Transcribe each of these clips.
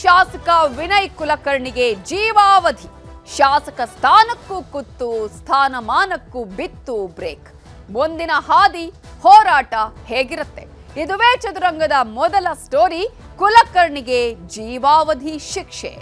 ಶಾಸಕ ವಿನಯ್ ಕುಲಕರ್ಣಿಗೆ ಜೀವಾವಧಿ. ಶಾಸಕ ಸ್ಥಾನಕ್ಕೂ ಕುತ್ತು, ಸ್ಥಾನಮಾನಕ್ಕೂ ಬಿತ್ತು ಬ್ರೇಕ್. ಮುಂದಿನ ಹಾದಿ ಹೋರಾಟ ಹೇಗಿರುತ್ತೆ? ಇದುವೇ ಚದುರಂಗದ ಮೊದಲ ಸ್ಟೋರಿ. ಕುಲಕರ್ಣಿಗೆ ಜೀವಾವಧಿ ಶಿಕ್ಷೆ.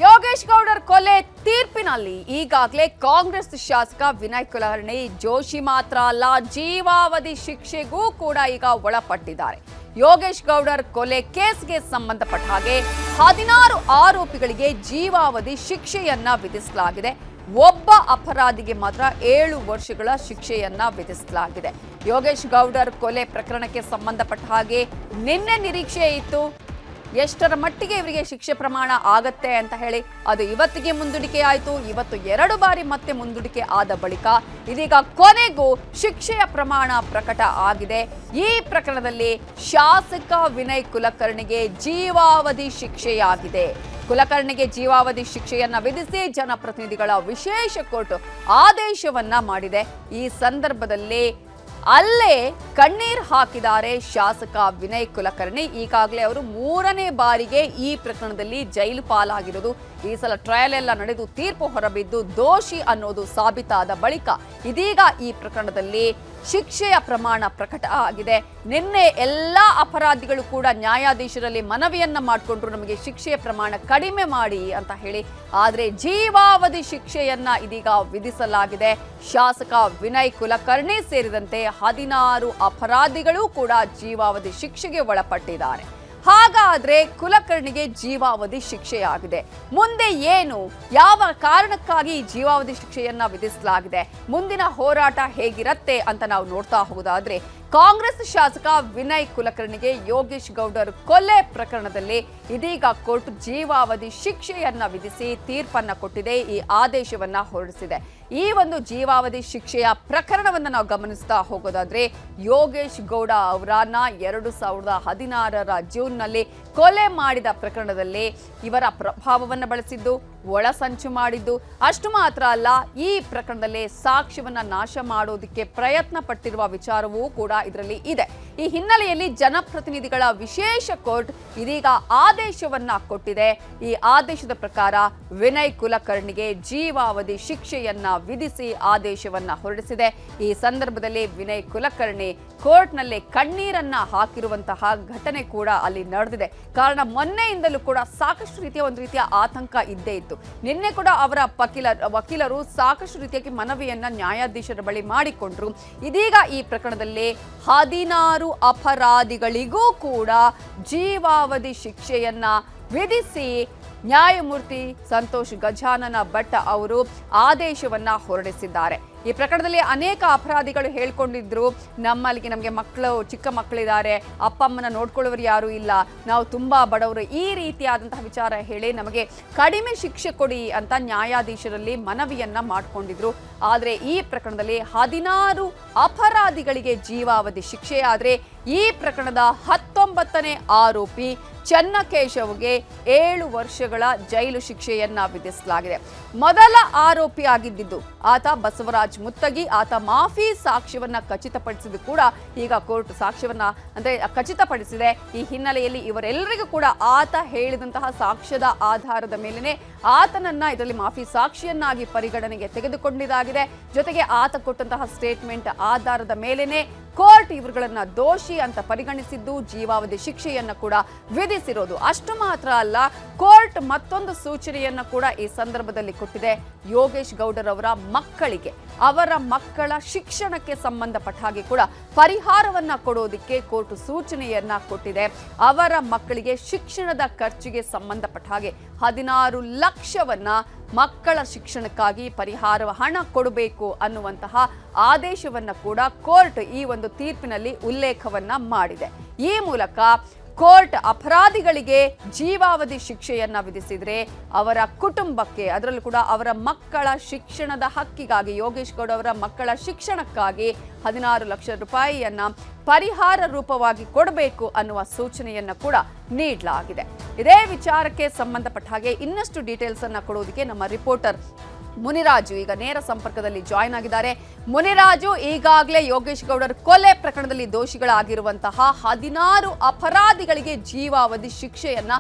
ಯೋಗೇಶ್ ಗೌಡರ್ ಕೊಲೆ ತೀರ್ಪಿನಲ್ಲಿ ಈಗಾಗಲೇ ಕಾಂಗ್ರೆಸ್ ಶಾಸಕ ವಿನಯ್ ಕುಲಕರ್ಣಿ ಜೋಶಿ ಮಾತ್ರ ಅಲ್ಲ, ಜೀವಾವಧಿ ಶಿಕ್ಷೆಗೂ ಕೂಡ ಈಗ ಒಳಪಟ್ಟಿದ್ದಾರೆ. ಯೋಗೇಶ್ ಗೌಡರ್ ಕೊಲೆ ಕೇಸ್ಗೆ ಸಂಬಂಧಪಟ್ಟ ಹಾಗೆ 16 ಆರೋಪಿಗಳಿಗೆ ಜೀವಾವಧಿ ಶಿಕ್ಷೆಯನ್ನ ವಿಧಿಸಲಾಗಿದೆ. ಒಬ್ಬ ಅಪರಾಧಿಗೆ ಮಾತ್ರ 7 ವರ್ಷಗಳ ಶಿಕ್ಷೆಯನ್ನ ವಿಧಿಸಲಾಗಿದೆ. ಯೋಗೇಶ್ ಗೌಡರ್ ಕೊಲೆ ಪ್ರಕರಣಕ್ಕೆ ಸಂಬಂಧಪಟ್ಟ ಹಾಗೆ ನಿನ್ನೆ ನಿರೀಕ್ಷೆ ಇತ್ತು ಎಷ್ಟರ ಮಟ್ಟಿಗೆ ಇವರಿಗೆ ಶಿಕ್ಷೆ ಪ್ರಮಾಣ ಆಗತ್ತೆ ಅಂತ ಹೇಳಿ. ಅದು ಇವತ್ತಿಗೆ ಮುಂದೂಡಿಕೆ ಆಯಿತು. ಇವತ್ತು 2 ಬಾರಿ ಮತ್ತೆ ಮುಂದೂಡಿಕೆ ಆದ ಬಳಿಕ ಇದೀಗ ಕೊನೆಗೂ ಶಿಕ್ಷೆಯ ಪ್ರಮಾಣ ಪ್ರಕಟ ಆಗಿದೆ. ಈ ಪ್ರಕರಣದಲ್ಲಿ ಶಾಸಕ ವಿನಯ್ ಕುಲಕರ್ಣಿಗೆ ಜೀವಾವಧಿ ಶಿಕ್ಷೆಯಾಗಿದೆ. ಕುಲಕರ್ಣಿಗೆ ಜೀವಾವಧಿ ಶಿಕ್ಷೆಯನ್ನ ವಿಧಿಸಿ ಜನಪ್ರತಿನಿಧಿಗಳ ವಿಶೇಷ ಕೋರ್ಟ್ ಆದೇಶವನ್ನ ಮಾಡಿದೆ. ಈ ಸಂದರ್ಭದಲ್ಲಿ ಅಲ್ಲೇ ಕಣ್ಣೀರು ಹಾಕಿದ್ದಾರೆ ಶಾಸಕ ವಿನಯ್ ಕುಲಕರ್ಣಿ. ಈಗಾಗಲೇ ಅವರು 3ನೇ ಬಾರಿಗೆ ಈ ಪ್ರಕರಣದಲ್ಲಿ ಜೈಲು ಪಾಲಾಗಿರೋದು. ಈ ಸಲ ಟ್ರಯಲ್ ಎಲ್ಲ ನಡೆದು ತೀರ್ಪು ಹೊರಬಿದ್ದು ದೋಷಿ ಅನ್ನೋದು ಸಾಬೀತಾದ ಬಳಿಕ ಇದೀಗ ಈ ಪ್ರಕರಣದಲ್ಲಿ ಶಿಕ್ಷೆಯ ಪ್ರಮಾಣ ಪ್ರಕಟ ಆಗಿದೆ. ನಿನ್ನೆ ಎಲ್ಲಾ ಅಪರಾಧಿಗಳು ಕೂಡ ನ್ಯಾಯಾಧೀಶರಲ್ಲಿ ಮನವಿಯನ್ನ ಮಾಡಿಕೊಂಡ್ರು, ನಮಗೆ ಶಿಕ್ಷೆಯ ಪ್ರಮಾಣ ಕಡಿಮೆ ಮಾಡಿ ಅಂತ ಹೇಳಿ. ಆದರೆ ಜೀವಾವಧಿ ಶಿಕ್ಷೆಯನ್ನ ಇದೀಗ ವಿಧಿಸಲಾಗಿದೆ. ಶಾಸಕ ವಿನಯ್ ಕುಲಕರ್ಣಿ ಸೇರಿದಂತೆ 16 ಅಪರಾಧಿಗಳು ಕೂಡ ಜೀವಾವಧಿ ಶಿಕ್ಷೆಗೆ ಒಳಪಟ್ಟಿದ್ದಾರೆ. ಹಾಗಾದ್ರೆ ಕುಲಕರ್ಣಿಗೆ ಜೀವಾವಧಿ ಶಿಕ್ಷೆಯಾಗಿದೆ. ಮುಂದೆ ಏನು, ಯಾವ ಕಾರಣಕ್ಕಾಗಿ ಜೀವಾವಧಿ ಶಿಕ್ಷೆಯನ್ನ ವಿಧಿಸಲಾಗಿದೆ, ಮುಂದಿನ ಹೋರಾಟ ಹೇಗಿರತ್ತೆ ಅಂತ ನಾವು ನೋಡ್ತಾ ಹೋಗೋದಾದ್ರೆ, ಕಾಂಗ್ರೆಸ್ ಶಾಸಕ ವಿನಯ್ ಕುಲಕರ್ಣಿಗೆ ಯೋಗೇಶ್ ಗೌಡರ್ ಕೊಲೆ ಪ್ರಕರಣದಲ್ಲಿ ಇದೀಗ ಕೋರ್ಟ್ ಜೀವಾವಧಿ ಶಿಕ್ಷೆಯನ್ನ ವಿಧಿಸಿ ತೀರ್ಪನ್ನ ಕೊಟ್ಟಿದೆ. ಈ ಆದೇಶವನ್ನ ಹೊರಡಿಸಿದೆ. ಈ ಒಂದು ಜೀವಾವಧಿ ಶಿಕ್ಷೆಯ ಪ್ರಕರಣವನ್ನ ನಾವು ಗಮನಿಸ್ತಾ ಹೋಗೋದಾದ್ರೆ, ಯೋಗೇಶ್ ಗೌಡ ಅವರನ್ನ 2016ರ ಜೂನ್ನಲ್ಲಿ ಕೊಲೆ ಮಾಡಿದ ಪ್ರಕರಣದಲ್ಲಿ ಇವರ ಪ್ರಭಾವವನ್ನು ಬಳಸಿದ್ದು, ಒಳಸಂಚು ಮಾಡಿದ್ದು, ಅಷ್ಟು ಮಾತ್ರ ಅಲ್ಲ, ಈ ಪ್ರಕರಣದಲ್ಲಿ ಸಾಕ್ಷ್ಯವನ್ನ ನಾಶ ಮಾಡೋದಕ್ಕೆ ಪ್ರಯತ್ನ ಪಟ್ಟಿರುವ ವಿಚಾರವೂ ಕೂಡ ಇದರಲ್ಲಿ ಇದೆ. ಈ ಹಿನ್ನೆಲೆಯಲ್ಲಿ ಜನಪ್ರತಿನಿಧಿಗಳ ವಿಶೇಷ ಕೋರ್ಟ್ ಇದೀಗ ಆದೇಶವನ್ನ ಕೊಟ್ಟಿದೆ. ಈ ಆದೇಶದ ಪ್ರಕಾರ ವಿನಯ್ ಕುಲಕರ್ಣಿಗೆ ಜೀವಾವಧಿ ಶಿಕ್ಷೆಯನ್ನ ವಿಧಿಸಿ ಆದೇಶವನ್ನ ಹೊರಡಿಸಿದೆ. ಈ ಸಂದರ್ಭದಲ್ಲಿ ವಿನಯ್ ಕುಲಕರ್ಣಿ ಕೋರ್ಟ್ನಲ್ಲಿ ಕಣ್ಣೀರನ್ನ ಹಾಕಿರುವಂತಹ ಘಟನೆ ಕೂಡ ಅಲ್ಲಿ ನಡೆದಿದೆ. ಕಾರಣ ಮೊನ್ನೆಯಿಂದಲೂ ಕೂಡ ಸಾಕಷ್ಟು ರೀತಿಯ ಒಂದು ರೀತಿಯ ಆತಂಕ ಇದ್ದೇ ಇತ್ತು. ನಿನ್ನೆ ಕೂಡ ಅವರ ವಕೀಲರು ಸಾಕಷ್ಟು ರೀತಿಯಾಗಿ ಮನವಿಯನ್ನ ನ್ಯಾಯಾಧೀಶರ ಬಳಿ ಮಾಡಿಕೊಂಡ್ರು. ಇದೀಗ ಈ ಪ್ರಕರಣದಲ್ಲಿ 16 ಅಪರಾಧಿಗಳಿಗೂ ಕೂಡ ಜೀವಾವಧಿ ಶಿಕ್ಷೆಯನ್ನ ವಿಧಿಸಿ ನ್ಯಾಯಮೂರ್ತಿ ಸಂತೋಷ್ ಗಜಾನನ ಭಟ್ ಅವರು ಆದೇಶವನ್ನ ಹೊರಡಿಸಿದ್ದಾರೆ. ಈ ಪ್ರಕರಣದಲ್ಲಿ ಅನೇಕ ಅಪರಾಧಿಗಳು ಹೇಳ್ಕೊಂಡಿದ್ರು, ನಮಗೆ ಮಕ್ಕಳು, ಚಿಕ್ಕ ಮಕ್ಕಳಿದ್ದಾರೆ, ಅಪ್ಪ ಅಮ್ಮನ ನೋಡ್ಕೊಳ್ಳೋರು ಯಾರು ಇಲ್ಲ, ನಾವು ತುಂಬಾ ಬಡವರು, ಈ ರೀತಿಯಾದಂತಹ ವಿಚಾರ ಹೇಳಿ ನಮಗೆ ಕಡಿಮೆ ಶಿಕ್ಷೆ ಕೊಡಿ ಅಂತ ನ್ಯಾಯಾಧೀಶರಲ್ಲಿ ಮನವಿಯನ್ನ ಮಾಡಿಕೊಂಡಿದ್ರು. ಆದರೆ ಈ ಪ್ರಕರಣದಲ್ಲಿ 16 ಅಪರಾಧಿಗಳಿಗೆ ಜೀವಾವಧಿ ಶಿಕ್ಷೆ. ಆದರೆ ಈ ಪ್ರಕರಣದ 19ನೇ ಆರೋಪಿ ಚನ್ನಕೇಶವ್ಗೆ 7 ವರ್ಷಗಳ ಜೈಲು ಶಿಕ್ಷೆಯನ್ನ ವಿಧಿಸಲಾಗಿದೆ. ಮೊದಲ ಆರೋಪಿ ಆಗಿದ್ದು ಆತ ಬಸವರಾಜ್ ಮುತ್ತಗಿ. ಆತ ಮಾಫಿ ಸಾಕ್ಷ್ಯವನ್ನ ಖಚಿತಪಡಿಸಿದ್ದು ಕೂಡ ಈಗ ಕೋರ್ಟ್ ಸಾಕ್ಷ್ಯವನ್ನ ಖಚಿತಪಡಿಸಿದೆ. ಈ ಹಿನ್ನೆಲೆಯಲ್ಲಿ ಇವರೆಲ್ಲರಿಗೂ ಕೂಡ ಆತ ಹೇಳಿದಂತಹ ಸಾಕ್ಷ್ಯದ ಆಧಾರದ ಮೇಲೆನೆ ಆತನನ್ನ ಇದರಲ್ಲಿ ಮಾಫಿ ಸಾಕ್ಷಿಯನ್ನಾಗಿ ಪರಿಗಣನೆಗೆ ತೆಗೆದುಕೊಂಡಿದ್ದಾಗಿದೆ. ಜೊತೆಗೆ ಆತ ಕೊಟ್ಟಂತಹ ಸ್ಟೇಟ್ಮೆಂಟ್ ಆಧಾರದ ಮೇಲೆನೆ ಕೋರ್ಟ್ ಇವರುಗಳನ್ನ ದೋಷಿ ಅಂತ ಪರಿಗಣಿಸಿದ್ದು, ಜೀವಾವಧಿ ಶಿಕ್ಷೆಯನ್ನ ಕೂಡ ವಿಧಿಸಿರೋದು. ಅಷ್ಟು ಮಾತ್ರ ಅಲ್ಲ, ಕೋರ್ಟ್ ಮತ್ತೊಂದು ಸೂಚನೆಯನ್ನ ಕೂಡ ಈ ಸಂದರ್ಭದಲ್ಲಿ ಕೊಟ್ಟಿದೆ. ಯೋಗೇಶ್ ಗೌಡರ್ ಅವರ ಮಕ್ಕಳಿಗೆ, ಅವರ ಮಕ್ಕಳ ಶಿಕ್ಷಣಕ್ಕೆ ಸಂಬಂಧಪಟ್ಟ ಹಾಗೆ ಕೂಡ ಪರಿಹಾರವನ್ನ ಕೊಡೋದಕ್ಕೆ ಕೋರ್ಟ್ ಸೂಚನೆಯನ್ನ ಕೊಟ್ಟಿದೆ. ಅವರ ಮಕ್ಕಳಿಗೆ ಶಿಕ್ಷಣದ ಖರ್ಚಿಗೆ ಸಂಬಂಧಪಟ್ಟ ಹಾಗೆ 16 ಲಕ್ಷವನ್ನ ಮಕ್ಕಳ ಶಿಕ್ಷಣಕ್ಕಾಗಿ ಪರಿಹಾರ ಹಣ ಕೊಡಬೇಕು ಅನ್ನುವಂತಹ ಆದೇಶವನ್ನ ಕೂಡ ಕೋರ್ಟ್ ಈ ಒಂದು ತೀರ್ಪಿನಲ್ಲಿ ಉಲ್ಲೇಖವನ್ನ ಮಾಡಿದೆ. ಈ ಮೂಲಕ ಕೋರ್ಟ್ ಅಪರಾಧಿಗಳಿಗೆ ಜೀವಾವಧಿ ಶಿಕ್ಷೆಯನ್ನ ವಿಧಿಸಿದ್ರೆ ಅವರ ಕುಟುಂಬಕ್ಕೆ, ಅದರಲ್ಲೂ ಕೂಡ ಅವರ ಮಕ್ಕಳ ಶಿಕ್ಷಣದ ಹಕ್ಕಿಗಾಗಿ, ಯೋಗೇಶ್ ಗೌಡ ಅವರ ಮಕ್ಕಳ ಶಿಕ್ಷಣಕ್ಕಾಗಿ 16 ಲಕ್ಷ ರೂಪಾಯಿಯನ್ನ ಪರಿಹಾರ ರೂಪವಾಗಿ ಕೊಡಬೇಕು ಅನ್ನುವ ಸೂಚನೆಯನ್ನ ಕೂಡ ನೀಡಲಾಗಿದೆ. ಇದೇ ವಿಚಾರಕ್ಕೆ ಸಂಬಂಧಪಟ್ಟ ಹಾಗೆ ಇನ್ನಷ್ಟು ಡೀಟೇಲ್ಸ್ ಅನ್ನ ಕೊಡುವುದಕ್ಕೆ ನಮ್ಮ ರಿಪೋರ್ಟರ್ ಮುನಿರಾಜು ಈಗ ನೇರ ಸಂಪರ್ಕದಲ್ಲಿ ಜಾಯ್ನ್ ಆಗಿದ್ದಾರೆ. ಮುನಿರಾಜು, ಈಗಾಗಲೇ ಯೋಗೇಶ್ ಗೌಡರ ಕೊಲೆ ಪ್ರಕರಣದಲ್ಲಿ ದೋಷಿಗಳಾಗಿರುವಂತಹ 16 ಅಪರಾಧಿಗಳಿಗೆ ಜೀವಾವಧಿ ಶಿಕ್ಷೆಯನ್ನ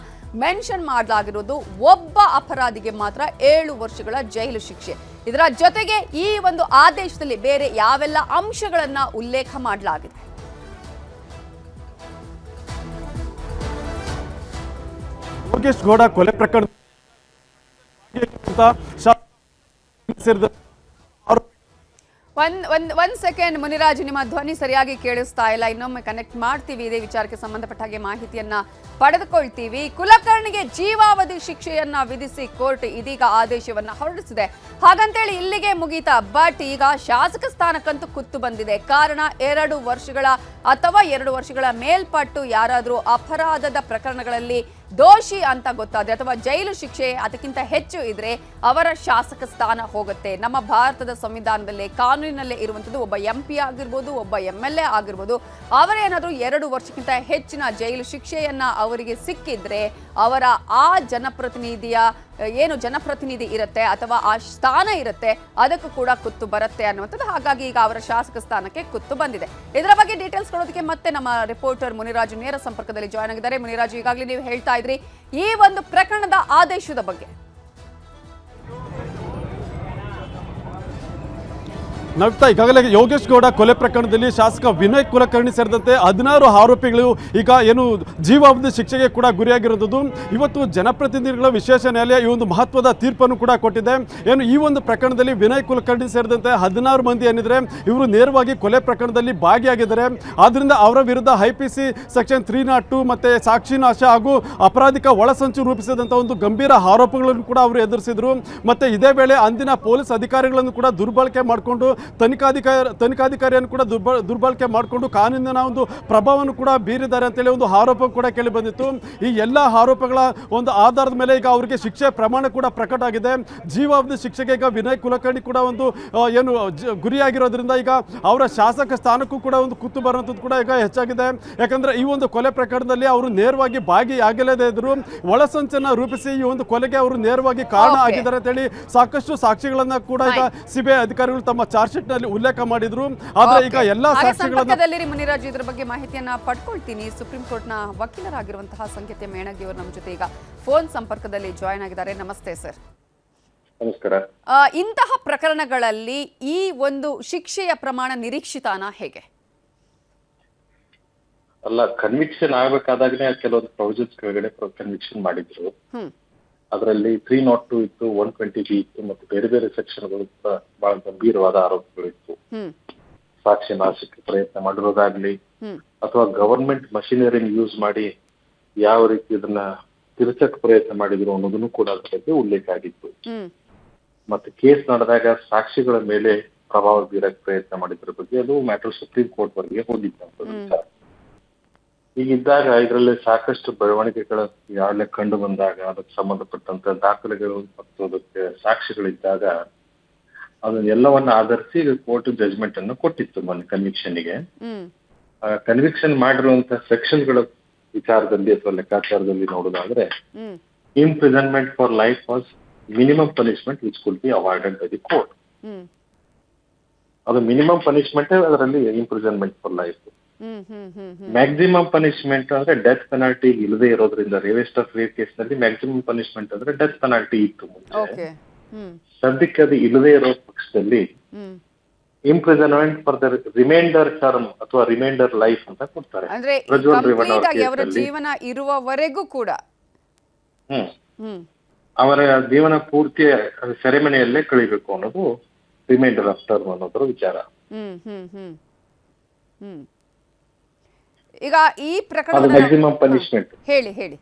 ಮೆನ್ಷನ್ ಮಾಡಲಾಗಿರೋದು. ಒಬ್ಬ ಅಪರಾಧಿಗೆ ಮಾತ್ರ 7 ವರ್ಷಗಳ ಜೈಲು ಶಿಕ್ಷೆ. ಇದರ ಜೊತೆಗೆ ಈ ಒಂದು ಆದೇಶದಲ್ಲಿ ಬೇರೆ ಯಾವೆಲ್ಲ ಅಂಶಗಳನ್ನ ಉಲ್ಲೇಖ ಮಾಡಲಾಗಿದೆ? ಯೋಗೇಶ್ ಗೌಡ ಕೊಲೆ ಪ್ರಕರಣ ಒಂದ್ ಸೆಕೆಂಡ್ ಮುನಿರಾಜ್, ನಿಮ್ಮ ಧ್ವನಿ ಸರಿಯಾಗಿ ಕೇಳಿಸ್ತಾ ಇಲ್ಲ. ಇನ್ನೊಮ್ಮೆ ಕನೆಕ್ಟ್ ಮಾಡ್ತೀವಿ, ಇದೇ ವಿಚಾರಕ್ಕೆ ಸಂಬಂಧಪಟ್ಟ ಹಾಗೆ ಮಾಹಿತಿಯನ್ನ ಪಡೆದುಕೊಳ್ತೀವಿ. ಕುಲಕರ್ಣಿಗೆ ಜೀವಾವಧಿ ಶಿಕ್ಷೆಯನ್ನ ವಿಧಿಸಿ ಕೋರ್ಟ್ ಇದೀಗ ಆದೇಶವನ್ನ ಹೊರಡಿಸಿದೆ. ಹಾಗಂತೇಳಿ ಇಲ್ಲಿಗೆ ಮುಗೀತಾ? ಬಟ್ ಈಗ ಶಾಸಕ ಸ್ಥಾನಕ್ಕಂತೂ ಕುತ್ತು ಬಂದಿದೆ. ಕಾರಣ 2 ವರ್ಷಗಳ ಅಥವಾ 2 ವರ್ಷಗಳ ಮೇಲ್ಪಟ್ಟು ಯಾರಾದರೂ ಅಪರಾಧದ ಪ್ರಕರಣಗಳಲ್ಲಿ ದೋಷಿ ಅಂತ ಗೊತ್ತಾದ್ರೆ ಅಥವಾ ಜೈಲು ಶಿಕ್ಷೆ ಅದಕ್ಕಿಂತ ಹೆಚ್ಚು ಇದ್ರೆ ಅವರ ಶಾಸಕ ಸ್ಥಾನ ಹೋಗುತ್ತೆ. ನಮ್ಮ ಭಾರತದ ಸಂವಿಧಾನದಲ್ಲೇ ಕಾನೂನಿನಲ್ಲೇ ಇರುವಂತದ್ದು ಒಬ್ಬ MP ಆಗಿರ್ಬೋದು, ಒಬ್ಬ MLA ಆಗಿರ್ಬೋದು, ಅವರೇನಾದ್ರೂ 2 ವರ್ಷಕ್ಕಿಂತ ಹೆಚ್ಚಿನ ಜೈಲು ಶಿಕ್ಷೆಯನ್ನ ಅವರಿಗೆ ಸಿಕ್ಕಿದ್ರೆ ಅವರ ಆ ಜನಪ್ರತಿನಿಧಿಯ ಏನು ಜನಪ್ರತಿನಿಧಿ ಇರುತ್ತೆ ಅಥವಾ ಆ ಸ್ಥಾನ ಇರುತ್ತೆ ಅದಕ್ಕೂ ಕೂಡ ಕುತ್ತು ಬರುತ್ತೆ ಅನ್ನುವಂಥದ್ದು. ಹಾಗಾಗಿ ಈಗ ಅವರ ಶಾಸಕ ಸ್ಥಾನಕ್ಕೆ ಕುತ್ತು ಬಂದಿದೆ. ಇದರ ಬಗ್ಗೆ ಡೀಟೇಲ್ಸ್ ಕೊಡೋದಕ್ಕೆ ಮತ್ತೆ ನಮ್ಮ ರಿಪೋರ್ಟರ್ ಮುನಿರಾಜು ನೇರ ಸಂಪರ್ಕದಲ್ಲಿ ಜಾಯ್ನ್ ಆಗಿದ್ದಾರೆ. ಮುನಿರಾಜು, ಈಗಾಗಲೇ ನೀವು ಹೇಳ್ತಾ ಇದ್ರಿ ಈ ಒಂದು ಪ್ರಕರಣದ ಆದೇಶದ ಬಗ್ಗೆ. ನಗ್ತಾ ಈಗಾಗಲೇ ಯೋಗೇಶ್ ಗೌಡ ಕೊಲೆ ಪ್ರಕರಣದಲ್ಲಿ ಶಾಸಕ ವಿನಯ್ ಕುಲಕರ್ಣಿ ಸೇರಿದಂತೆ 16 ಆರೋಪಿಗಳು ಈಗ ಏನು ಜೀವಾವಧಿ ಶಿಕ್ಷೆಗೆ ಕೂಡ ಗುರಿಯಾಗಿರೋದು. ಇವತ್ತು ಜನಪ್ರತಿನಿಧಿಗಳ ವಿಶೇಷ ನ್ಯಾಯಾಲಯ ಈ ಒಂದು ಮಹತ್ವದ ತೀರ್ಪನ್ನು ಕೂಡ ಕೊಟ್ಟಿದೆ. ಏನು ಈ ಒಂದು ಪ್ರಕರಣದಲ್ಲಿ ವಿನಯ್ ಕುಲಕರ್ಣಿ ಸೇರಿದಂತೆ 16 ಮಂದಿ ಏನಿದ್ರೆ ಇವರು ನೇರವಾಗಿ ಕೊಲೆ ಪ್ರಕರಣದಲ್ಲಿ ಭಾಗಿಯಾಗಿದ್ದಾರೆ. ಆದ್ದರಿಂದ ಅವರ ವಿರುದ್ಧ IPC ಸೆಕ್ಷನ್ 302 ಮತ್ತೆ ಸಾಕ್ಷಿ ನಾಶ ಹಾಗೂ ಅಪರಾಧಿಕ ಒಳಸಂಚು ರೂಪಿಸಿದಂಥ ಒಂದು ಗಂಭೀರ ಆರೋಪಗಳನ್ನು ಕೂಡ ಅವರು ಎದುರಿಸಿದ್ರು. ಮತ್ತೆ ಇದೇ ವೇಳೆ ಅಂದಿನ ಪೊಲೀಸ್ ಅಧಿಕಾರಿಗಳನ್ನು ಕೂಡ ದುರ್ಬಳಕೆ ಮಾಡಿಕೊಂಡು ತನಿಖಾಧಿಕಾರಿಯನ್ನು ಕೂಡ ದುರ್ಬಳಕೆ ಮಾಡಿಕೊಂಡು ಕಾನೂನಿನ ಒಂದು ಪ್ರಭಾವವನ್ನು ಕೂಡ ಬೀರಿದ್ದಾರೆ ಅಂತೇಳಿ ಒಂದು ಆರೋಪ ಕೂಡ ಕೇಳಿ ಬಂದಿತ್ತು. ಈ ಎಲ್ಲ ಆರೋಪಗಳ ಒಂದು ಆಧಾರದ ಮೇಲೆ ಈಗ ಅವರಿಗೆ ಶಿಕ್ಷೆ ಪ್ರಮಾಣ ಕೂಡ ಪ್ರಕಟ ಆಗಿದೆ. ಜೀವಾವಧಿ ಶಿಕ್ಷೆಗೆ ಈಗ ವಿನಯ್ ಕುಲಕರ್ಣಿ ಕೂಡ ಒಂದು ಏನು ಗುರಿಯಾಗಿರೋದ್ರಿಂದ ಈಗ ಅವರ ಶಾಸಕ ಸ್ಥಾನಕ್ಕೂ ಕೂಡ ಒಂದು ಕುತ್ತು ಬರುವಂಥದ್ದು ಕೂಡ ಈಗ ಹೆಚ್ಚಾಗಿದೆ. ಯಾಕಂದ್ರೆ ಈ ಒಂದು ಕೊಲೆ ಪ್ರಕರಣದಲ್ಲಿ ಅವರು ನೇರವಾಗಿ ಭಾಗಿಯಾಗಲೇದೇ ಇದ್ರು, ಒಳಸಂಚನ್ನ ರೂಪಿಸಿ ಈ ಒಂದು ಕೊಲೆಗೆ ಅವರು ನೇರವಾಗಿ ಕಾರಣ ಆಗಿದ್ದಾರೆ ಅಂತೇಳಿ ಸಾಕಷ್ಟು ಸಾಕ್ಷಿಗಳನ್ನ ಕೂಡ ಈಗ CBI ಅಧಿಕಾರಿಗಳು ತಮ್ಮ ಚಾರ್ಜ್ ಶೀಟ್ ನಲ್ಲಿ ಉಲ್ಲೇಖ ಮಾಡಿದ್ರು. ಆದ್ರೆ ಈಗ ಎಲ್ಲಾ ಸಾಕ್ಷಿಗಳನ್ನ ಮುನಿರಾಜು ಇದರ ಬಗ್ಗೆ ಮಾಹಿತಿಯನ್ನ ಪಡ್ಕೊಳ್ತೀನಿ. ಸುಪ್ರೀಂ ಕೋರ್ಟ್ ನ ವಕೀಲರಾಗಿರುವಂತಹ ಸಂಗೀತ ಮೇಣಗಿ ಅವರು ನಮ್ಮ ಜೊತೆ ಈಗ ಫೋನ್ ಸಂಪರ್ಕದಲ್ಲಿ ಜಾಯ್ನ್ ಆಗಿದ್ದಾರೆ. ನಮಸ್ತೆ ಸರ್. ನಮಸ್ಕಾರ. ಇಂತಹ ಪ್ರಕರಣಗಳಲ್ಲಿ ಈ ಒಂದು ಶಿಕ್ಷೆಯ ಪ್ರಮಾಣ ನಿರೀಕ್ಷಿತಾನ ಹೇಗೆ? ಅಲ್ಲ, ಕನ್ವಿಕ್ಷನ್ ಆಗ್ಬೇಕಾದಾಗನೇ ಕೆಲವೊಂದು ಪ್ರೊವಿಷನ್ಸ್ ಕೆಳಗಡೆ ಕನ್ವಿಕ್ಷನ್ ಮಾಡಿದ್ರು. ಅದರಲ್ಲಿ 302 ಇತ್ತು, 120B ಇತ್ತು, ಮತ್ತು ಬೇರೆ ಬೇರೆ ಸೆಕ್ಷನ್ಗಳು ಬಹಳ ಗಂಭೀರವಾದ ಆರೋಪಗಳಿತ್ತು. ಸಾಕ್ಷಿ ನಾಶಕ್ಕೆ ಪ್ರಯತ್ನ ಮಾಡಿರೋದಾಗ್ಲಿ ಅಥವಾ ಗವರ್ಮೆಂಟ್ ಮಷಿನರಿನ ಯೂಸ್ ಮಾಡಿ ಯಾವ ರೀತಿ ಇದನ್ನ ತಿರುಚಕ್ ಪ್ರಯತ್ನ ಮಾಡಿದ್ರು ಅನ್ನೋದನ್ನು ಕೂಡ ಅದ್ರ ಬಗ್ಗೆ ಉಲ್ಲೇಖ ಆಗಿತ್ತು. ಮತ್ತೆ ಕೇಸ್ ನಡೆದಾಗ ಸಾಕ್ಷಿಗಳ ಮೇಲೆ ಪ್ರಭಾವ ಬೀರಕ್ ಪ್ರಯತ್ನ ಮಾಡಿದ್ರ ಬಗ್ಗೆ ಅದು ಮ್ಯಾಟರ್ ಸುಪ್ರೀಂ ಕೋರ್ಟ್ ವರೆಗೆ ಹೋಗಿತ್ತು. ಹೀಗಿದ್ದಾಗ ಇದರಲ್ಲಿ ಸಾಕಷ್ಟು ಬೆಳವಣಿಗೆಗಳು ಯಾವಾಗಲೇ ಕಂಡು ಬಂದಾಗ ಅದಕ್ಕೆ ಸಂಬಂಧಪಟ್ಟಂತ ದಾಖಲೆಗಳು ಮತ್ತು ಅದಕ್ಕೆ ಸಾಕ್ಷಿಗಳಿದ್ದಾಗ ಅದನ್ನೆಲ್ಲವನ್ನ ಆಧರಿಸಿ ಕೋರ್ಟ್ ಜಜ್ಮೆಂಟ್ ಅನ್ನು ಕೊಟ್ಟಿತ್ತು ಮೊನ್ನೆ ಕನ್ವಿಕ್ಷನ್ಗೆ. ಕನ್ವಿಕ್ಷನ್ ಮಾಡಿರುವಂತಹ ಸೆಕ್ಷನ್ಗಳ ವಿಚಾರದಲ್ಲಿ ಅಥವಾ ಲೆಕ್ಕಾಚಾರದಲ್ಲಿ ನೋಡೋದಾದ್ರೆ imprisonment for life was minimum punishment which could be avoided by the court. ಅದು ಮಿನಿಮಮ್ ಪನಿಷ್ಮೆಂಟ್, ಅದರಲ್ಲಿ imprisonment for life. Maximum punishment ಅಂದ್ರೆ ಡೆತ್ ಪೆನಾಲ್ಟಿ ಇಲ್ಲದೆ ಇರೋದ್ರಿಂದ ರೇವೆಸ್ಟ್ ಆಫ್ ರೇಪ್ ಕೇಸ್ ನಲ್ಲಿ ಮ್ಯಾಕ್ಸಿಮಮ್ ಪನಿಷ್ಮೆಂಟ್ ಅಂದ್ರೆ ಡೆತ್ ಪೆನಾಲ್ಟಿ ಇತ್ತು ಮುಂಚೆ. ಸದ್ಯಕ್ಕೆ ಅದು ಇಲ್ಲದೆ ಇರೋ ಪಕ್ಷದಲ್ಲಿ imprisonment for the reminder term ಅಥವಾ ರಿಮೈಂಡರ್ ಲೈಫ್ ಅಂತ ಕೊಡ್ತಾರೆ. ಅವರ ಜೀವನ ಇರುವವರೆಗೂ ಕೂಡ ಅವರ ಜೀವನ ಪೂರ್ತಿ ಸೆರೆಮನೆಯಲ್ಲೇ ಕಳಿಬೇಕು ಅನ್ನೋದು ರಿಮೈಂಡರ್ ಆಫ್ ಟರ್ಮ್ ಅನ್ನೋದ್ರ ವಿಚಾರ. ಈಗ ಈ ಪ್ರಕರಣ ಮ್ಯಾಕ್ಸಿಮಮ್ ಪನಿಷ್ಮೆಂಟ್ ಹೇಳಿ.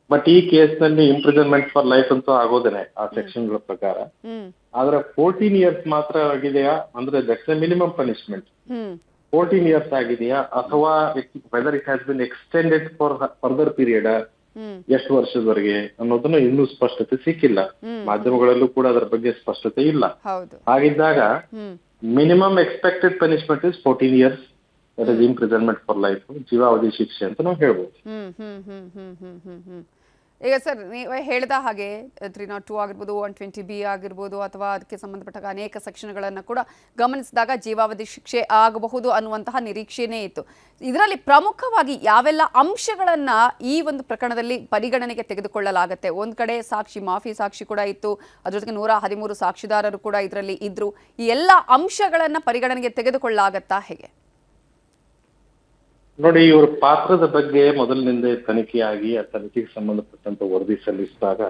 ಬಟ್ ಈ ಕೇಸ್ ನಲ್ಲಿ ಇಂಪ್ರಿಸನ್ಮೆಂಟ್ ಫಾರ್ ಲೈಫ್ ಅಂತೂ ಆಗೋದೇನೆ ಆ ಸೆಕ್ಷನ್ ಗಳ ಪ್ರಕಾರ. ಆದ್ರೆ 14 years ಮಾತ್ರ ಆಗಿದೆಯಾ ಅಂದ್ರೆ ದಟ್ಸ್ ಮಿನಿಮಮ್ ಪನಿಷ್ಮೆಂಟ್. 14 ಇಯರ್ಸ್ ಆಗಿದೆಯಾ ಅಥವಾ whether it has been extended for further period, ಎಷ್ಟು ವರ್ಷದವರೆಗೆ ಅನ್ನೋದನ್ನ ಇನ್ನೂ ಸ್ಪಷ್ಟತೆ ಸಿಕ್ಕಿಲ್ಲ. ಮಾಧ್ಯಮಗಳಲ್ಲೂ ಕೂಡ ಅದರ ಬಗ್ಗೆ ಸ್ಪಷ್ಟತೆ ಇಲ್ಲ. ಹಾಗಿದ್ದಾಗ minimum expected punishment is 14 years, that is imprisonment for life, ಜೀವಾವಧಿ ಶಿಕ್ಷೆ ಅಂತ ನಾವು ಹೇಳ್ಬೋದು. ಈಗ ಸರ್ ನೀವು ಹೇಳಿದ ಹಾಗೆ 302 ಆಗಿರ್ಬೋದು, 120B ಆಗಿರ್ಬೋದು, ಅಥವಾ ಅದಕ್ಕೆ ಸಂಬಂಧಪಟ್ಟ ಅನೇಕ ಸೆಕ್ಷನ್ಗಳನ್ನು ಕೂಡ ಗಮನಿಸಿದಾಗ ಜೀವಾವಧಿ ಶಿಕ್ಷೆ ಆಗಬಹುದು ಅನ್ನುವಂತಹ ನಿರೀಕ್ಷೆನೇ ಇತ್ತು. ಇದರಲ್ಲಿ ಪ್ರಮುಖವಾಗಿ ಯಾವೆಲ್ಲ ಅಂಶಗಳನ್ನು ಈ ಒಂದು ಪ್ರಕರಣದಲ್ಲಿ ಪರಿಗಣನೆಗೆ ತೆಗೆದುಕೊಳ್ಳಲಾಗುತ್ತೆ? ಒಂದು ಕಡೆ ಸಾಕ್ಷಿ ಮಾಫಿ ಸಾಕ್ಷಿ ಕೂಡ ಇತ್ತು, ಅದ್ರ ಜೊತೆಗೆ 113 ಸಾಕ್ಷಿದಾರರು ಕೂಡ ಇದರಲ್ಲಿ ಇದ್ರು. ಈ ಎಲ್ಲ ಅಂಶಗಳನ್ನು ಪರಿಗಣನೆಗೆ ತೆಗೆದುಕೊಳ್ಳಲಾಗತ್ತಾ ಹೇಗೆ? ನೋಡಿ, ಇವರ ಪಾತ್ರದ ಬಗ್ಗೆ ಮೊದಲಿನಿಂದ ತನಿಖೆಯಾಗಿ ಆ ತನಿಖೆಗೆ ಸಂಬಂಧಪಟ್ಟಂತ ವರದಿ ಸಲ್ಲಿಸಿದಾಗ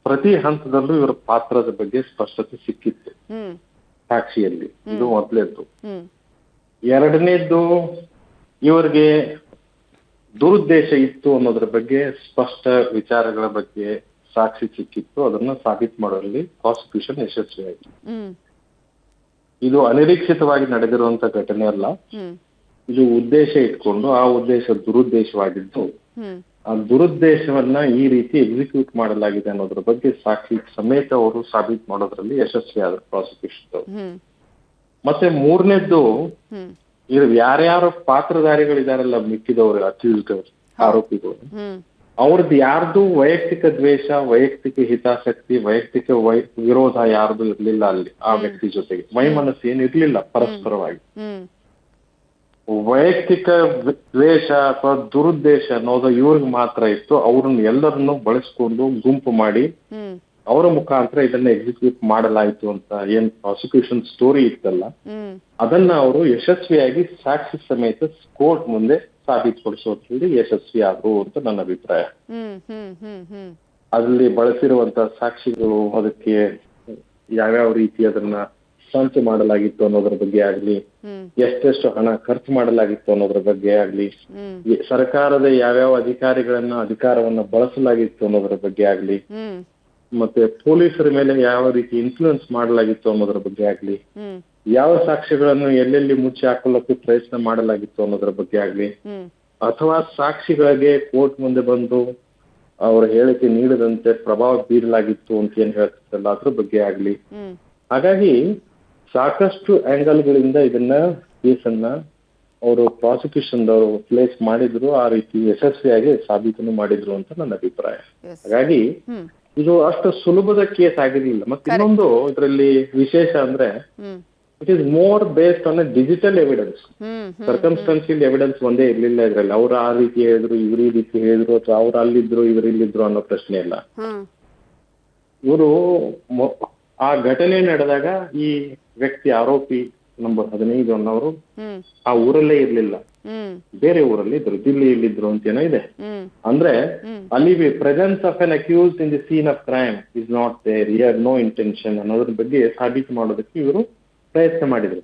ಪ್ರತಿ ಹಂತದಲ್ಲೂ ಇವರ ಪಾತ್ರದ ಬಗ್ಗೆ ಸ್ಪಷ್ಟತೆ ಸಿಕ್ಕಿತ್ತು ಸಾಕ್ಷಿಯಲ್ಲಿ. ಇದು ಮೊದಲೇದ್ದು. ಎರಡನೇದ್ದು, ಇವರಿಗೆ ದುರುದ್ದೇಶ ಇತ್ತು ಅನ್ನೋದ್ರ ಬಗ್ಗೆ ಸ್ಪಷ್ಟ ವಿಚಾರಗಳ ಬಗ್ಗೆ ಸಾಕ್ಷಿ ಸಿಕ್ಕಿತ್ತು. ಅದನ್ನ ಸಾಬೀತು ಮಾಡುವಲ್ಲಿ ಪ್ರಾಸಿಕ್ಯೂಷನ್ ಯಶಸ್ವಿಯಾಯಿತು. ಇದು ಅನಿರೀಕ್ಷಿತವಾಗಿ ನಡೆದಿರುವಂತ ಘಟನೆ ಅಲ್ಲ. ಇದು ಉದ್ದೇಶ ಇಟ್ಕೊಂಡು ಆ ಉದ್ದೇಶ ದುರುದ್ದೇಶವಾಗಿದ್ದು ಆ ದುರುದ್ದೇಶವನ್ನ ಈ ರೀತಿ ಎಕ್ಸಿಕ್ಯೂಟ್ ಮಾಡಲಾಗಿದೆ ಅನ್ನೋದ್ರ ಬಗ್ಗೆ ಸಾಕ್ಷಿ ಸಮೇತ ಅವರು ಸಾಬೀತು ಮಾಡೋದ್ರಲ್ಲಿ ಯಶಸ್ವಿಯಾದರು ಪ್ರಾಸಿಕ್ಯೂಷನ್. ಮತ್ತೆ ಮೂರನೇದ್ದು, ಇದು ಯಾರ್ಯಾರು ಪಾತ್ರಧಾರಿಗಳಿದಾರಲ್ಲ ಮಿಕ್ಕಿದವರು ಅಕ್ಯೂಸ್ಡ್ ಆರೋಪಿಗಳು, ಅವ್ರದ್ದು ಯಾರ್ದು ವೈಯಕ್ತಿಕ ದ್ವೇಷ, ವೈಯಕ್ತಿಕ ಹಿತಾಸಕ್ತಿ, ವೈಯಕ್ತಿಕ ವಿರೋಧ ಯಾರ್ದು ಇರ್ಲಿಲ್ಲ ಅಲ್ಲಿ ಆ ವ್ಯಕ್ತಿ ಜೊತೆಗೆ. ವೈಮನಸ್ಸು ಏನಿರ್ಲಿಲ್ಲ ಪರಸ್ಪರವಾಗಿ. ವೈಯಕ್ತಿಕ ದ್ವೇಷ ಅಥವಾ ದುರುದ್ದೇಶ ಅನ್ನೋದು ಇವ್ರಿಗೆ ಮಾತ್ರ ಇತ್ತು. ಅವ್ರನ್ನ ಎಲ್ಲರನ್ನು ಬಳಸ್ಕೊಂಡು ಗುಂಪು ಮಾಡಿ ಅವರ ಮುಖಾಂತರ ಇದನ್ನ ಎಕ್ಸಿಕ್ಯೂಟ್ ಮಾಡಲಾಯಿತು ಅಂತ ಏನ್ ಪ್ರಾಸಿಕ್ಯೂಷನ್ ಸ್ಟೋರಿ ಇತ್ತಲ್ಲ, ಅದನ್ನ ಅವರು ಯಶಸ್ವಿಯಾಗಿ ಸಾಕ್ಷಿ ಸಮೇತ ಕೋರ್ಟ್ ಮುಂದೆ ಸಾಬೀತುಪಡಿಸೋದ್ರಲ್ಲಿ ಯಶಸ್ವಿ ಆದ್ರು ಅಂತ ನನ್ನ ಅಭಿಪ್ರಾಯ. ಅಲ್ಲಿ ಬಳಸಿರುವಂತ ಸಾಕ್ಷಿಗಳು, ಅದಕ್ಕೆ ಯಾವ್ಯಾವ ರೀತಿ ಅದನ್ನ ಸಂಚು ಮಾಡಲಾಗಿತ್ತು ಅನ್ನೋದ್ರ ಬಗ್ಗೆ ಆಗ್ಲಿ, ಎಷ್ಟೆಷ್ಟು ಹಣ ಖರ್ಚು ಮಾಡಲಾಗಿತ್ತು ಅನ್ನೋದ್ರ ಬಗ್ಗೆ ಆಗ್ಲಿ, ಸರ್ಕಾರದ ಯಾವ್ಯಾವ ಅಧಿಕಾರವನ್ನ ಬಳಸಲಾಗಿತ್ತು ಅನ್ನೋದ್ರ ಬಗ್ಗೆ ಆಗ್ಲಿ, ಮತ್ತೆ ಪೊಲೀಸರ ಮೇಲೆ ಯಾವ ರೀತಿ ಇನ್ಫ್ಲೂಯೆನ್ಸ್ ಮಾಡಲಾಗಿತ್ತು ಅನ್ನೋದ್ರ ಬಗ್ಗೆ ಆಗ್ಲಿ, ಯಾವ ಸಾಕ್ಷಿಗಳನ್ನು ಎಲ್ಲೆಲ್ಲಿ ಮುಚ್ಚಿ ಹಾಕೊಳ್ಳಕ್ಕೆ ಪ್ರಯತ್ನ ಮಾಡಲಾಗಿತ್ತು ಅನ್ನೋದ್ರ ಬಗ್ಗೆ ಆಗ್ಲಿ, ಅಥವಾ ಸಾಕ್ಷಿಗಳಿಗೆ ಕೋರ್ಟ್ ಮುಂದೆ ಬಂದು ಅವರ ಹೇಳಿಕೆ ನೀಡದಂತೆ ಪ್ರಭಾವ ಬೀರಲಾಗಿತ್ತು ಅಂತ ಏನ್ ಹೇಳ್ತಿದ್ದಲ್ಲ ಅದ್ರ ಬಗ್ಗೆ ಆಗ್ಲಿ. ಹಾಗಾಗಿ ಸಾಕಷ್ಟು ಆಂಗಲ್ಗಳಿಂದ ಇದನ್ನ ಕೇಸನ್ನ ಅವರು ಪ್ರಾಸಿಕ್ಯೂಷನ್ ಅವರು ಪ್ಲೇಸ್ ಮಾಡಿದ್ರು, ಆ ರೀತಿ ಯಶಸ್ವಿಯಾಗಿ ಸಾಬೀತನ್ನು ಮಾಡಿದ್ರು ಅಂತ ನನ್ನ ಅಭಿಪ್ರಾಯ. ಹಾಗಾಗಿ ಇದು ಅಷ್ಟು ಸುಲಭದ ಕೇಸ್ ಆಗಿರ್ಲಿಲ್ಲ. ಮತ್ತೆ ಇನ್ನೊಂದು ಇದರಲ್ಲಿ ವಿಶೇಷ ಅಂದ್ರೆ it is more based on digital evidence. Circumstantial evidence ಒಂದೇ ಇರ್ಲಿಲ್ಲ ಇದ್ರಲ್ಲಿ. ಅವ್ರು ಆ ರೀತಿ ಹೇಳಿದ್ರು, ಇವ್ರು ಈ ರೀತಿ ಹೇಳಿದ್ರು, ಅಥವಾ ಅವ್ರು ಅಲ್ಲಿದ್ರು ಇವ್ರು ಇಲ್ಲಿದ್ರು ಅನ್ನೋ ಪ್ರಶ್ನೆ ಇಲ್ಲ. ಇವರು ಆ ಘಟನೆ ನಡೆದಾಗ ಈ ವ್ಯಕ್ತಿ ಆರೋಪಿ ನಂಬರ್ 15 ಅನ್ನೋರು ಆ ಊರಲ್ಲೇ ಇರ್ಲಿಲ್ಲ, ಬೇರೆ ಊರಲ್ಲಿ ಇದ್ರು, ದಿಲ್ಲಿಯಲ್ಲಿದ್ರು ಅಂತ ಏನೋ ಇದೆ. ಅಂದ್ರೆ ಅಲ್ಲಿ presence of an accused in the scene of crime is not there, here no intention ಅನ್ನೋದ್ರ ಬಗ್ಗೆ ಸಾಬೀತು ಮಾಡೋದಕ್ಕೆ ಇವರು ಪ್ರಯತ್ನ ಮಾಡಿದ್ರು.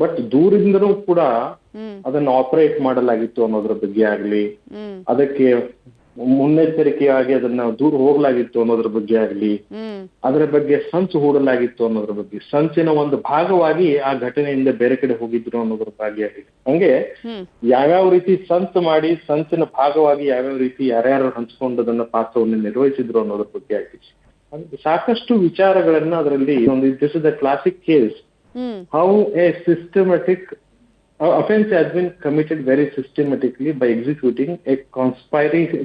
ಬಟ್ ದೂರಿಂದನೂ ಕೂಡ ಅದನ್ನ ಆಪರೇಟ್ ಮಾಡಲಾಗಿತ್ತು ಅನ್ನೋದ್ರ ಬಗ್ಗೆ ಆಗ್ಲಿ, ಅದಕ್ಕೆ ಮುನ್ನೆಚ್ಚರಿಕೆಯಾಗಿ ಅದನ್ನ ದೂರ ಹೋಗ್ಲಾಗಿತ್ತು ಅನ್ನೋದ್ರ ಬಗ್ಗೆ ಆಗ್ಲಿ, ಅದರ ಬಗ್ಗೆ ಸಂಚು ಹೂಡಲಾಗಿತ್ತು ಅನ್ನೋದ್ರ ಬಗ್ಗೆ, ಸಂಚಿನ ಒಂದು ಭಾಗವಾಗಿ ಆ ಘಟನೆಯಿಂದ ಬೇರೆ ಕಡೆ ಹೋಗಿದ್ರು ಅನ್ನೋದ್ರ ಬಗ್ಗೆ ಆಗಲಿ, ಹಂಗೆ ಯಾವ್ಯಾವ ರೀತಿ ಸಂಚು ಮಾಡಿ ಸಂಚಿನ ಭಾಗವಾಗಿ ಯಾವ್ಯಾವ ರೀತಿ ಯಾರ್ಯಾರು ಹಂಚ್ಕೊಂಡದನ್ನ ಪಾತ್ರವನ್ನು ನಿರ್ವಹಿಸಿದ್ರು ಅನ್ನೋದ್ರ ಬಗ್ಗೆ ಆಗಲಿ, ಸಾಕಷ್ಟು ವಿಚಾರಗಳನ್ನ ಅದರಲ್ಲಿ ಒಂದು this is the classic case how A systematic offense has been committed very systematically by executing a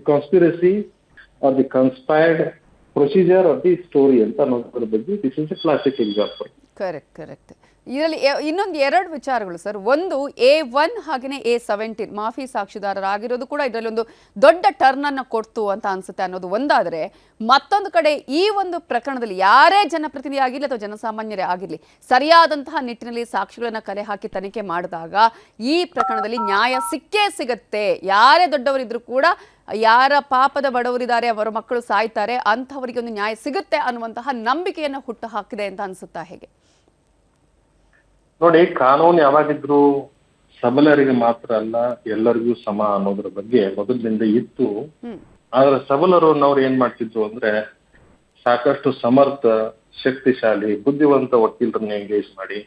conspiracy or the conspired procedure of the story ಅಂತ ಅನ್ನೋದ್ರ ಬಗ್ಗೆ this is a classic example. Correct. ಇದರಲ್ಲಿ ಇನ್ನೊಂದು 2 ವಿಚಾರಗಳು sir. ಒಂದು A1 ಹಾಗೆಯೇ A17 ಮಾಫಿ ಸಾಕ್ಷಿದಾರರಾಗಿರೋದು ಕೂಡ ಇದರಲ್ಲಿ ಒಂದು ದೊಡ್ಡ ಟರ್ನ್ ಅನ್ನು ಕೊಡ್ತು ಅಂತ ಅನ್ಸುತ್ತೆ ಅನ್ನೋದು ಒಂದಾದರೆ, ಮತ್ತೊಂದು ಕಡೆ ಈ ಒಂದು ಪ್ರಕರಣದಲ್ಲಿ ಯಾರೇ ಜನಪ್ರತಿನಿಧಿ ಆಗಿರಲಿ ಅಥವಾ ಜನಸಾಮಾನ್ಯರೇ ಆಗಿರಲಿ ಸರಿಯಾದಂತಹ ನಿಟ್ಟಿನಲ್ಲಿ ಸಾಕ್ಷಿಗಳನ್ನ ಕಲೆ ಹಾಕಿ ತನಿಖೆ ಮಾಡಿದಾಗ ಈ ಪ್ರಕರಣದಲ್ಲಿ ನ್ಯಾಯ ಸಿಕ್ಕೇ ಸಿಗತ್ತೆ. ಯಾರೇ ದೊಡ್ಡವರಿದ್ರು ಕೂಡ, ಯಾರ ಪಾಪದ ಬಡವರಿದ್ದಾರೆ, ಅವರ ಮಕ್ಕಳು ಸಾಯ್ತಾರೆ, ಅಂಥವರಿಗೆ ಒಂದು ನ್ಯಾಯ ಸಿಗುತ್ತೆ ಅನ್ನುವಂತಹ ನಂಬಿಕೆಯನ್ನು ಹುಟ್ಟು ಹಾಕಿದೆ ಅಂತ ಅನ್ಸುತ್ತಾ ಹೇಗೆ? ನೋಡಿ, ಕಾನೂನು ಯಾವಾಗಿದ್ರು ಸಬಲರಿಗೆ ಮಾತ್ರ ಅಲ್ಲ ಎಲ್ಲರಿಗೂ ಸಮ ಅನ್ನೋದ್ರ ಬಗ್ಗೆ ಮೊದಲಿನಿಂದ ಇತ್ತು. ಆದ್ರೆ ಸಬಲರು ಅನ್ನೋರು ಏನ್ ಮಾಡ್ತಿದ್ರು ಅಂದ್ರೆ ಸಾಕಷ್ಟು ಸಮರ್ಥ, ಶಕ್ತಿಶಾಲಿ, ಬುದ್ಧಿವಂತ ವಕೀಲರನ್ನ ಎಂಗೇಜ್ ಮಾಡಿ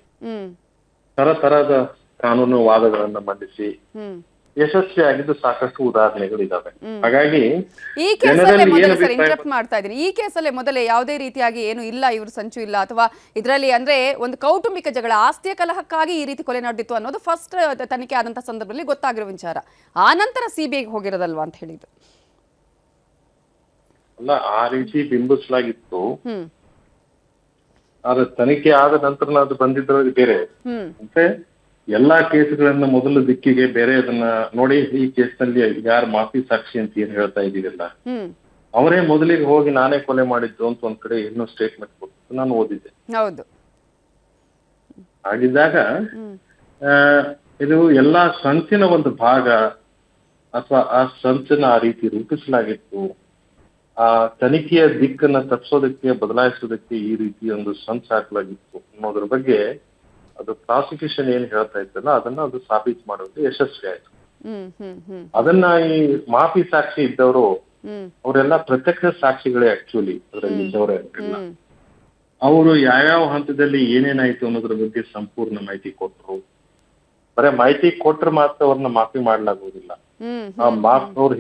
ತರತರದ ಕಾನೂನು ವಾದಗಳನ್ನ ಮಂಡಿಸಿ ಹ್ಮ್ ಯಶಸ್ವಿಯಾಗಿದ್ದು ಸಾಕಷ್ಟು ಉದಾಹರಣೆಗಳು ಇದಾವೆ. ಹಾಗಾಗಿ ಈ ಕೇಸಲ್ಲೇ ಜನರಲ್ಲಿ ಮೊದಲೇ ಏನು ಸರ್ ಇಂಟರಪ್ಟ್ ಮಾಡ್ತಾ ಇದ್ದೀನಿ, ಈ ಕೇಸಲ್ಲೇ ಮೊದಲೇ ಯಾವುದೇ ರೀತಿಯಾಗಿ ಏನು ಇಲ್ಲ, ಇವ್ರ ಸಂಚು ಇಲ್ಲ, ಅಥವಾ ಇದರಲ್ಲಿ ಅಂದ್ರೆ ಒಂದು ಕೌಟುಂಬಿಕ ಜಗಳ, ಆಸ್ತಿಯ ಕಲಹಕ್ಕಾಗಿ ಈ ರೀತಿ ಕೊಲೆ ನಡೆದಿತ್ತು ಅನ್ನೋದು ಫಸ್ಟ್ ತನಿಖೆ ಆದಂತ ಸಂದರ್ಭದಲ್ಲಿ ಗೊತ್ತಾಗಿರೋ ವಿಚಾರ. ಆ ನಂತರ ಸಿಬಿಐಗೆ ಹೋಗಿರೋದಲ್ವಾ ಅಂತ ಹೇಳಿದ್ದು. ಅಲ್ಲ, ಆ ರೀತಿ ಬಿಂಬಿಸಲಾಗಿತ್ತು. ಹ್ಮ್ ಆದ್ರೆ ತನಿಖೆ ಆದ ನಂತರ ಅದು ಬಂದಿದ್ರಲ್ಲಿ ಬೇರೆ. ಹ್ಮ್ ಮತ್ತೆ ಎಲ್ಲಾ ಕೇಸ್ಗಳನ್ನ ಮೊದಲು ದಿಕ್ಕಿಗೆ ಬೇರೆ ಅದನ್ನ ನೋಡಿ, ಈ ಕೇಸ್ನಲ್ಲಿ ಯಾರು ಮಾಫಿ ಸಾಕ್ಷಿ ಅಂತ ಏನ್ ಹೇಳ್ತಾ ಇದೀರಲ್ಲ, ಹ್ಮ್ ಅವರೇ ಮೊದಲಿಗೆ ಹೋಗಿ ನಾನೇ ಕೊಲೆ ಮಾಡಿದ್ದು ಅಂತ ಒಂದ್ ಕಡೆ ಇನ್ನೂ ಸ್ಟೇಟ್ಮೆಂಟ್ ಕೊಟ್ಟು ನಾನು ಓದಿದ್ದೆ. ಹೌದು. ಹಾಗಿದ್ದಾಗ ಹ್ಮ್ ಇದು ಎಲ್ಲಾ ಸಂಚಿನ ಒಂದು ಭಾಗ, ಅಥವಾ ಆ ಸಂಚನ ಆ ರೀತಿ ರೂಪಿಸಲಾಗಿತ್ತು. ಆ ತನಿಖೆಯ ದಿಕ್ಕನ್ನ ತಪ್ಪಿಸೋದಕ್ಕೆ, ಬದಲಾಯಿಸೋದಕ್ಕೆ ಈ ರೀತಿ ಒಂದು ಸಂಚು ಹಾಕಲಾಗಿತ್ತು ಅನ್ನೋದ್ರ ಬಗ್ಗೆ ಅದು ಪ್ರಾಸಿಕ್ಯೂಷನ್ ಏನ್ ಹೇಳ್ತಾ ಇತ್ತಲ್ಲ ಅದನ್ನ ಅದು ಸಾಬೀತು ಮಾಡೋದು ಯಶಸ್ವಿ ಆಯ್ತು. ಹ್ಮ್ ಹ್ಮ್ ಹ್ಮ್ ಅದನ್ನ ಈ ಮಾಫಿ ಸಾಕ್ಷಿ ಇದ್ದವರು ಹ್ಮ್ ಅವರೆಲ್ಲ ಪ್ರತ್ಯಕ್ಷ ಸಾಕ್ಷಿಗಳೇ ಆಕ್ಚುಲಿ ಅದರಲ್ಲಿ ಇದ್ದವರೇ ಆಗಿಲ್ಲ. ಹ್ಮ್ ಅವರು ಯಾವ್ಯಾವ ಹಂತದಲ್ಲಿ ಏನೇನಾಯ್ತು ಅನ್ನೋದ್ರ ಬಗ್ಗೆ ಸಂಪೂರ್ಣ ಮಾಹಿತಿ ಕೊಟ್ಟರು. ಬರೇ ಮಾಹಿತಿ ಕೊಟ್ರೆ ಮಾತ್ರ ಅವ್ರನ್ನ ಮಾಫಿ ಮಾಡ್ಲಾಗುವುದಿಲ್ಲ. ಹ್ಮ್ ಆ ಅವ್ರು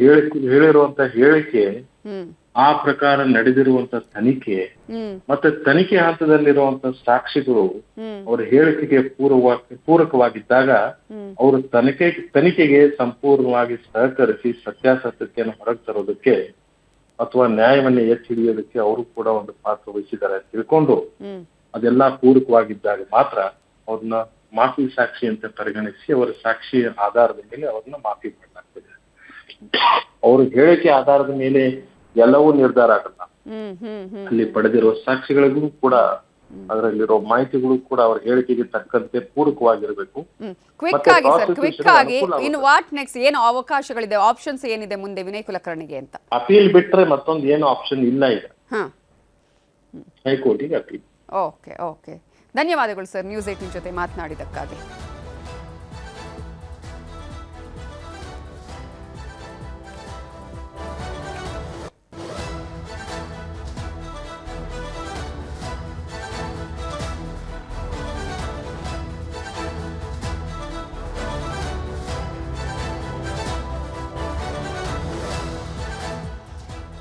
ಹೇಳಿರುವಂತ ಹೇಳಿಕೆ, ಹ್ಮ್ ಆ ಪ್ರಕಾರ ನಡೆದಿರುವಂತ ತನಿಖೆ, ಹ್ಮ್ ಮತ್ತೆ ತನಿಖೆ ಹಂತದಲ್ಲಿರುವಂತ ಸಾಕ್ಷಿಗಳು ಹ್ಮ್ ಅವರ ಹೇಳಿಕೆಗೆ ಪೂರಕವಾಗಿದ್ದಾಗ ಹ್ಮ್ ಅವರು ತನಿಖೆಗೆ ಸಂಪೂರ್ಣವಾಗಿ ಸಹಕರಿಸಿ ಸತ್ಯಾಸತ್ಯತೆಯನ್ನು ಹೊರಗೆ ತರೋದಕ್ಕೆ ಅಥವಾ ನ್ಯಾಯವನ್ನ ಎತ್ತಿ ಹಿಡಿಯೋದಕ್ಕೆ ಅವರು ಕೂಡ ಒಂದು ಪಾತ್ರ ವಹಿಸಿದ್ದಾರೆ ಅಂತ ತಿಳ್ಕೊಂಡು ಹ್ಮ್ ಅದೆಲ್ಲ ಪೂರಕವಾಗಿದ್ದಾಗ ಮಾತ್ರ ಅವ್ರನ್ನ ಮಾಫಿ ಸಾಕ್ಷಿ ಅಂತ ಪರಿಗಣಿಸಿ ಅವರ ಸಾಕ್ಷಿ ಆಧಾರದ ಮೇಲೆ ಅವ್ರನ್ನ ಮಾಫಿ ಮಾಡಲಾಗ್ತದೆ. ಅವ್ರ ಹೇಳಿಕೆ ಆಧಾರದ ಮೇಲೆ ಎಲ್ಲವೂ ನಿರ್ಧಾರ ಆಗಲ್ಲ. ಹ್ಮ್ ಹ್ಮ್ ಹ್ಮ್ ಅಲ್ಲಿ ಪಡೆದಿರೋ ಸಾಕ್ಷಿಗಳಿಗೂ ಕೂಡ ಅದರಲ್ಲಿರೋ ಮಾಹಿತಿಗಳು ಕೂಡ ಅವ್ರ ಹೇಳಿಕೆಗೆ ತಕ್ಕಂತೆ ಪೂರಕವಾಗಿರ್ಬೇಕು. ಕ್ವಿಕ್ ಆಗಿ ಸರ್, ಕ್ವಿಕ್ ಆಗಿ ಇನ್ನು ವಾಟ್ ನೆಕ್ಸ್ಟ್, ಏನು ಅವಕಾಶಗಳಿದೆ, ಆಪ್ಷನ್ಸ್ ಏನಿದೆ ಮುಂದೆ ವಿನಯ್ ಕುಲಕರ್ಣಿಗೆ ಅಂತ? ಅಪೀಲ್ ಬಿಟ್ರೆ ಮತ್ತೊಂದು ಏನು ಆಪ್ಷನ್ ಇಲ್ಲ ಈಗ. ಹಾ ಹೈಕೋರ್ಟಿಗೆ ಅಪೀಲ್. ಓಕೆ ಓಕೆ, ಧನ್ಯವಾದಗಳು ಸರ್ ನ್ಯೂಸ್ 18 ಜೊತೆ ಮಾತನಾಡಿದ್ದಕ್ಕಾಗಿ.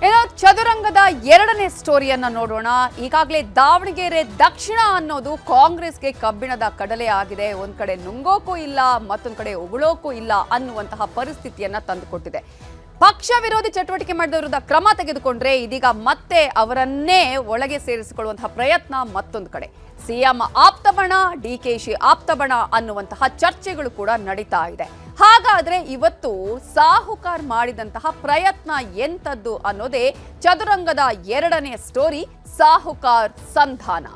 ಇನ್ನು ಚದುರಂಗದ ಎರಡನೇ ಸ್ಟೋರಿಯನ್ನ ನೋಡೋಣ. ಈಗಾಗಲೇ ದಾವಣಗೆರೆ ದಕ್ಷಿಣ ಅನ್ನೋದು ಕಾಂಗ್ರೆಸ್ಗೆ ಕಬ್ಬಿಣದ ಕಡಲೆ ಆಗಿದೆ. ಒಂದ್ ಕಡೆ ನುಂಗೋಕೂ ಇಲ್ಲ, ಮತ್ತೊಂದ್ ಕಡೆ ಉಗುಳೋಕೂ ಇಲ್ಲ ಅನ್ನುವಂತಹ ಪರಿಸ್ಥಿತಿಯನ್ನ ತಂದುಕೊಟ್ಟಿದೆ. ಪಕ್ಷ ವಿರೋಧಿ ಚಟುವಟಿಕೆ ಮಾಡಿದ ವಿರುದ್ಧ ಕ್ರಮ ತೆಗೆದುಕೊಂಡ್ರೆ ಇದೀಗ ಮತ್ತೆ ಅವರನ್ನೇ ಒಳಗೆ ಸೇರಿಸಿಕೊಳ್ಳುವಂತಹ ಪ್ರಯತ್ನ ಮತ್ತೊಂದು ಕಡೆ. ಸಿಎಂ ಆಪ್ತಬಣ, ಡಿಕೆಶಿ ಆಪ್ತಬಣ ಅನ್ನುವಂತಹ ಚರ್ಚೆಗಳು ಕೂಡ ನಡೀತಾ ಇದೆ. ಹಾಗಾದ್ರೆ ಇವತ್ತು ಸಾಹುಕಾರ್ ಮಾಡಿದಂತಹ ಪ್ರಯತ್ನ ಎಂತದ್ದು ಅನ್ನೋದೇ ಚದುರಂಗದ ಎರಡನೇ ಸ್ಟೋರಿ, ಸಾಹುಕಾರ್ ಸಂಧಾನ.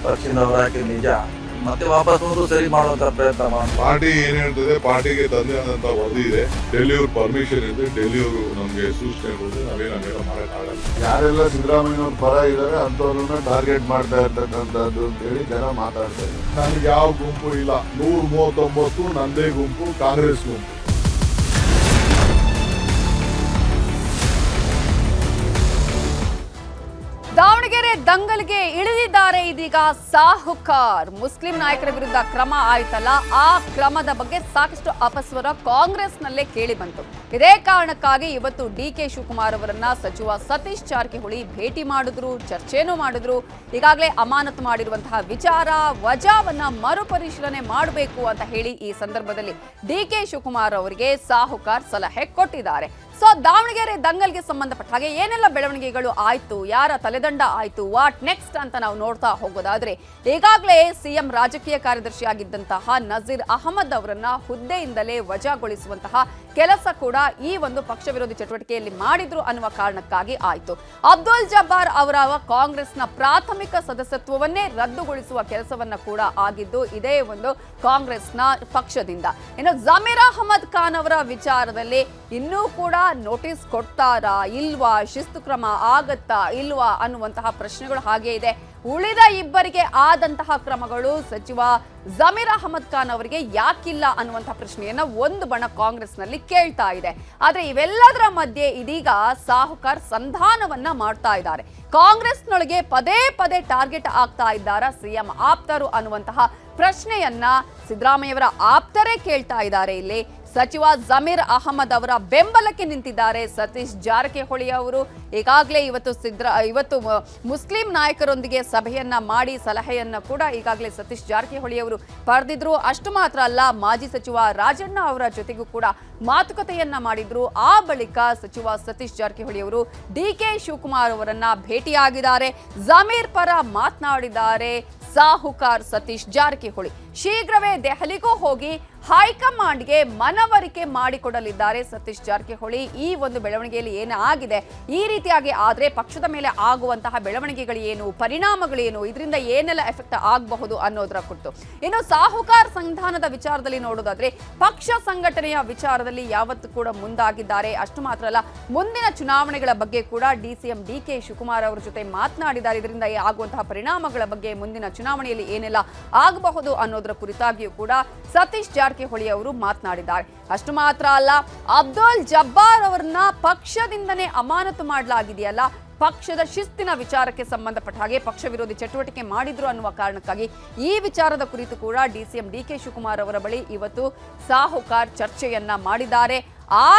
ಪಕ್ಷದವರ ಹಾಕಿ ನಿಜ ಮತ್ತೆ ವಾಪಸ್ ಒಂದು ಸರಿ ಮಾಡುವಂತ ಪ್ರಯತ್ನ ಮಾಡಿ. ಪಾರ್ಟಿ ಏನ್ ಹೇಳ್ತದೆ, ಪಾರ್ಟಿಗೆ ತಂದೆ ಆದಂತ ವರದಿ ಇದೆ, ಡೆಲ್ಲಿಯವ್ರ ಪರ್ಮಿಷನ್ ಇದೆ, ಡೆಲ್ಲಿಯವರು ನಮ್ಗೆ ಸೂಚನೆ ಕೊಡೋದು ನಾವೇನಾಗೆಲ್ಲ ಮಾಡಕ್ಕಾಗಲ್ಲ. ಯಾರೆಲ್ಲ ಸಿದ್ದರಾಮಯ್ಯವ್ರ ಪರ ಇದಾರೆ ಅಂತವ್ರನ್ನ ಟಾರ್ಗೆಟ್ ಮಾಡ್ತಾ ಇರ್ತಕ್ಕಂಥದ್ದು ಅಂತ ಹೇಳಿ ಜನ ಮಾತಾಡ್ತಾರೆ. ನನಗೆ ಯಾವ ಗುಂಪು ಇಲ್ಲ, 139 ನಂದೇ ಗುಂಪು, ಕಾಂಗ್ರೆಸ್ ಗುಂಪು. ದಾವಣಗೆರೆ ದಂಗಲ್ಗೆ ಇಳಿದಿದ್ದಾರೆ ಇದೀಗ ಸಾಹುಕಾರ್. ಮುಸ್ಲಿಂ ನಾಯಕರ ವಿರುದ್ಧ ಕ್ರಮ ಆಯ್ತಲ್ಲ, ಆ ಕ್ರಮದ ಬಗ್ಗೆ ಸಾಕಷ್ಟು ಅಪಸ್ವರ ಕಾಂಗ್ರೆಸ್ನಲ್ಲೇ ಕೇಳಿ ಬಂತು. ಇದೇ ಕಾರಣಕ್ಕಾಗಿ ಇವತ್ತು ಡಿಕೆ ಶಿವಕುಮಾರ್ ಅವರನ್ನ ಸಚಿವ ಸತೀಶ್ ಜಾರಕಿಹೊಳಿ ಭೇಟಿ ಮಾಡಿದ್ರು, ಚರ್ಚೆನೂ ಮಾಡಿದ್ರು. ಈಗಾಗಲೇ ಅಮಾನತು ಮಾಡಿರುವಂತಹ ವಿಚಾರ ವಜಾವನ್ನ ಮರುಪರಿಶೀಲನೆ ಮಾಡಬೇಕು ಅಂತ ಹೇಳಿ ಈ ಸಂದರ್ಭದಲ್ಲಿ ಡಿಕೆ ಶಿವಕುಮಾರ್ ಅವರಿಗೆ ಸಾಹುಕಾರ್ ಸಲಹೆ ಕೊಟ್ಟಿದ್ದಾರೆ. ಸೊ ದಾವಣಗೆರೆ ದಂಗಲ್ಗೆ ಸಂಬಂಧಪಟ್ಟ ಹಾಗೆ ಏನೆಲ್ಲ ಬೆಳವಣಿಗೆಗಳು ಆಯ್ತು, ಯಾರ ತಲೆದಂಡ ಆಯ್ತು, ವಾಟ್ ನೆಕ್ಸ್ಟ್ ಅಂತ ನಾವು ನೋಡ್ತಾ ಹೋಗೋದಾದ್ರೆ, ಈಗಾಗಲೇ ಸಿಎಂ ರಾಜಕೀಯ ಕಾರ್ಯದರ್ಶಿಯಾಗಿದ್ದಂತಹ ನಜೀರ್ ಅಹಮದ್ ಅವರನ್ನ ಹುದ್ದೆಯಿಂದಲೇ ವಜಾಗೊಳಿಸುವಂತಹ ಕೆಲಸ ಕೂಡ ಈ ಒಂದು ಪಕ್ಷ ವಿರೋಧಿ ಚಟುವಟಿಕೆಯಲ್ಲಿ ಮಾಡಿದ್ರು ಅನ್ನುವ ಕಾರಣಕ್ಕಾಗಿ ಆಯ್ತು. ಅಬ್ದುಲ್ ಜಬ್ಬಾರ್ ಅವರ ಕಾಂಗ್ರೆಸ್ನ ಪ್ರಾಥಮಿಕ ಸದಸ್ಯತ್ವವನ್ನೇ ರದ್ದುಗೊಳಿಸುವ ಕೆಲಸವನ್ನ ಕೂಡ ಆಗಿದ್ದು ಇದೇ ಒಂದು ಕಾಂಗ್ರೆಸ್ನ ಪಕ್ಷದಿಂದ. ಇನ್ನು ಜಮೀರ್ ಅಹಮದ್ ಖಾನ್ ಅವರ ವಿಚಾರದಲ್ಲಿ ಇನ್ನೂ ಕೂಡ ನೋಟಿಸ್ ಕೊಡ್ತಾರಾ ಇಲ್ವಾ, ಶಿಸ್ತು ಕ್ರಮ ಆಗತ್ತಾ ಇಲ್ವಾ ಅನ್ನುವಂತಹ ಪ್ರಶ್ನೆಗಳು ಹಾಗೆ ಇದೆ. ಉಳಿದ ಇಬ್ಬರಿಗೆ ಆದಂತಹ ಕ್ರಮಗಳು ಸಚಿವ ಜಮೀರ್ ಅಹಮದ್ ಖಾನ್ ಅವರಿಗೆ ಯಾಕಿಲ್ಲ ಅನ್ನುವಂತಹ ಪ್ರಶ್ನೆಯನ್ನ ಒಂದು ಬಣ ಕಾಂಗ್ರೆಸ್ನಲ್ಲಿ ಕೇಳ್ತಾ ಇದೆ. ಆದ್ರೆ ಇವೆಲ್ಲದರ ಮಧ್ಯೆ ಇದೀಗ ಸಾಹುಕಾರ್ ಸಂಧಾನವನ್ನ ಮಾಡ್ತಾ ಇದ್ದಾರೆ. ಕಾಂಗ್ರೆಸ್ನೊಳಗೆ ಪದೇ ಪದೇ ಟಾರ್ಗೆಟ್ ಆಗ್ತಾ ಇದ್ದಾರಾ ಸಿಎಂ ಆಪ್ತರು ಅನ್ನುವಂತಹ ಪ್ರಶ್ನೆಯನ್ನ ಸಿದ್ದರಾಮಯ್ಯವರ ಆಪ್ತರೇ ಕೇಳ್ತಾ ಇದ್ದಾರೆ. ಇಲ್ಲಿ ಸಚಿವ ಜಮೀರ್ ಅಹಮದ್ ಅವರ ಬೆಂಬಲಕ್ಕೆ ನಿಂತಿದ್ದಾರೆ ಸತೀಶ್ ಜಾರಕಿಹೊಳಿ ಅವರು. ಈಗಾಗಲೇ ಇವತ್ತು ಮುಸ್ಲಿಂ ನಾಯಕರೊಂದಿಗೆ ಸಭೆಯನ್ನ ಮಾಡಿ ಸಲಹೆಯನ್ನ ಕೂಡ ಈಗಾಗಲೇ ಸತೀಶ್ ಜಾರಕಿಹೊಳಿ ಅವರು ಪಡೆದಿದ್ರು. ಅಷ್ಟು ಮಾತ್ರ ಅಲ್ಲ, ಮಾಜಿ ಸಚಿವ ರಾಜಣ್ಣ ಅವರ ಜೊತೆಗೂ ಕೂಡ ಮಾತುಕತೆಯನ್ನ ಮಾಡಿದ್ರು. ಆ ಬಳಿಕ ಸಚಿವ ಸತೀಶ್ ಜಾರಕಿಹೊಳಿ ಅವರು ಡಿಕೆ ಶಿವಕುಮಾರ್ ಅವರನ್ನ ಭೇಟಿಯಾಗಿದ್ದಾರೆ. ಜಮೀರ್ ಪರ ಮಾತನಾಡಿದ್ದಾರೆ ಸಾಹುಕಾರ್ ಸತೀಶ್ ಜಾರಕಿಹೊಳಿ. ಶೀಘ್ರವೇ ದೆಹಲಿಗೂ ಹೋಗಿ ಹೈಕಮಾಂಡ್ಗೆ ಮನವರಿಕೆ ಮಾಡಿಕೊಡಲಿದ್ದಾರೆ ಸತೀಶ್ ಜಾರಕಿಹೊಳಿ. ಈ ಒಂದು ಬೆಳವಣಿಗೆಯಲ್ಲಿ ಏನಾಗಿದೆ, ಈ ರೀತಿಯಾಗಿ ಆದ್ರೆ ಪಕ್ಷದ ಮೇಲೆ ಆಗುವಂತಹ ಬೆಳವಣಿಗೆಗಳೇನು, ಪರಿಣಾಮಗಳೇನು, ಇದರಿಂದ ಏನೆಲ್ಲ ಎಫೆಕ್ಟ್ ಆಗಬಹುದು ಅನ್ನೋದರ ಕುರಿತು. ಇನ್ನು ಸಾಹುಕಾರ್ ಸಂಧಾನದ ವಿಚಾರದಲ್ಲಿ ನೋಡೋದಾದ್ರೆ ಪಕ್ಷ ಸಂಘಟನೆಯ ವಿಚಾರದಲ್ಲಿ ಯಾವತ್ತೂ ಕೂಡ ಮುಂದಾಗಿದ್ದಾರೆ. ಅಷ್ಟು ಮಾತ್ರ ಅಲ್ಲ, ಮುಂದಿನ ಚುನಾವಣೆಗಳ ಬಗ್ಗೆ ಕೂಡ ಡಿಸಿಎಂ ಡಿಕೆ ಶಿವಕುಮಾರ್ ಅವರ ಜೊತೆ ಮಾತನಾಡಿದ್ದಾರೆ. ಇದರಿಂದ ಆಗುವಂತಹ ಪರಿಣಾಮಗಳ ಬಗ್ಗೆ, ಮುಂದಿನ ಚುನಾವಣೆಯಲ್ಲಿ ಏನೆಲ್ಲ ಆಗಬಹುದು ಅನ್ನೋದರ ಕುರಿತಾಗಿಯೂ ಕೂಡ ಸತೀಶ್ ಜಾರಕಿಹೊಳಿ ಅವರು ಮಾತನಾಡಿದ್ದಾರೆ. ಅಷ್ಟು ಮಾತ್ರ ಅಲ್ಲ, ಅಬ್ದುಲ್ ಜಬ್ಬಾರ್ ಅವರನ್ನ ಪಕ್ಷದಿಂದನೇ ಅಮಾನತು ಮಾಡಲಾಗಿದೆಯಲ್ಲ, ಪಕ್ಷದ ಶಿಸ್ತಿನ ವಿಚಾರಕ್ಕೆ ಸಂಬಂಧಪಟ್ಟ ಹಾಗೆ ಪಕ್ಷ ವಿರೋಧಿ ಚಟುವಟಿಕೆ ಮಾಡಿದ್ರು ಅನ್ನುವ ಕಾರಣಕ್ಕಾಗಿ ಈ ವಿಚಾರದ ಕುರಿತು ಕೂಡ ಡಿಸಿಎಂ ಡಿಕೆ ಶಿವಕುಮಾರ್ ಅವರ ಬಳಿ ಇವತ್ತು ಸಾಹುಕಾರ್ ಚರ್ಚೆಯನ್ನ ಮಾಡಿದ್ದಾರೆ. ಆ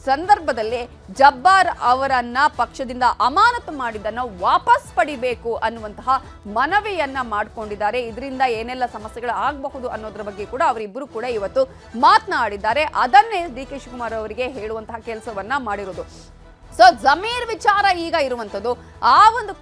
ಸಂದರ್ಭದಲ್ಲಿ ಜಬ್ಬಾರ್ ಅವರನ್ನ ಪಕ್ಷದಿಂದ ಅಮಾನತು ಮಾಡಿದ್ದನ್ನು ವಾಪಸ್ ಪಡಿಬೇಕು ಅನ್ನುವಂತಹ ಮನವಿಯನ್ನ ಮಾಡಿಕೊಂಡಿದ್ದಾರೆ. ಇದರಿಂದ ಏನೆಲ್ಲ ಸಮಸ್ಯೆಗಳು ಆಗಬಹುದು ಅನ್ನೋದ್ರ ಬಗ್ಗೆ ಕೂಡ ಅವರಿಬ್ಬರು ಕೂಡ ಇವತ್ತು ಮಾತನಾಡಿದ್ದಾರೆ. ಅದನ್ನೇ ಡಿಕೆ ಶಿವಕುಮಾರ್ ಅವರಿಗೆ ಹೇಳುವಂತಹ ಕೆಲಸವನ್ನ ಮಾಡಿರೋದು. ಸೊ ಜಮೀರ್ ವಿಚಾರ ಈಗ ಇರುವಂಥದ್ದು, ಆ ಒಂದು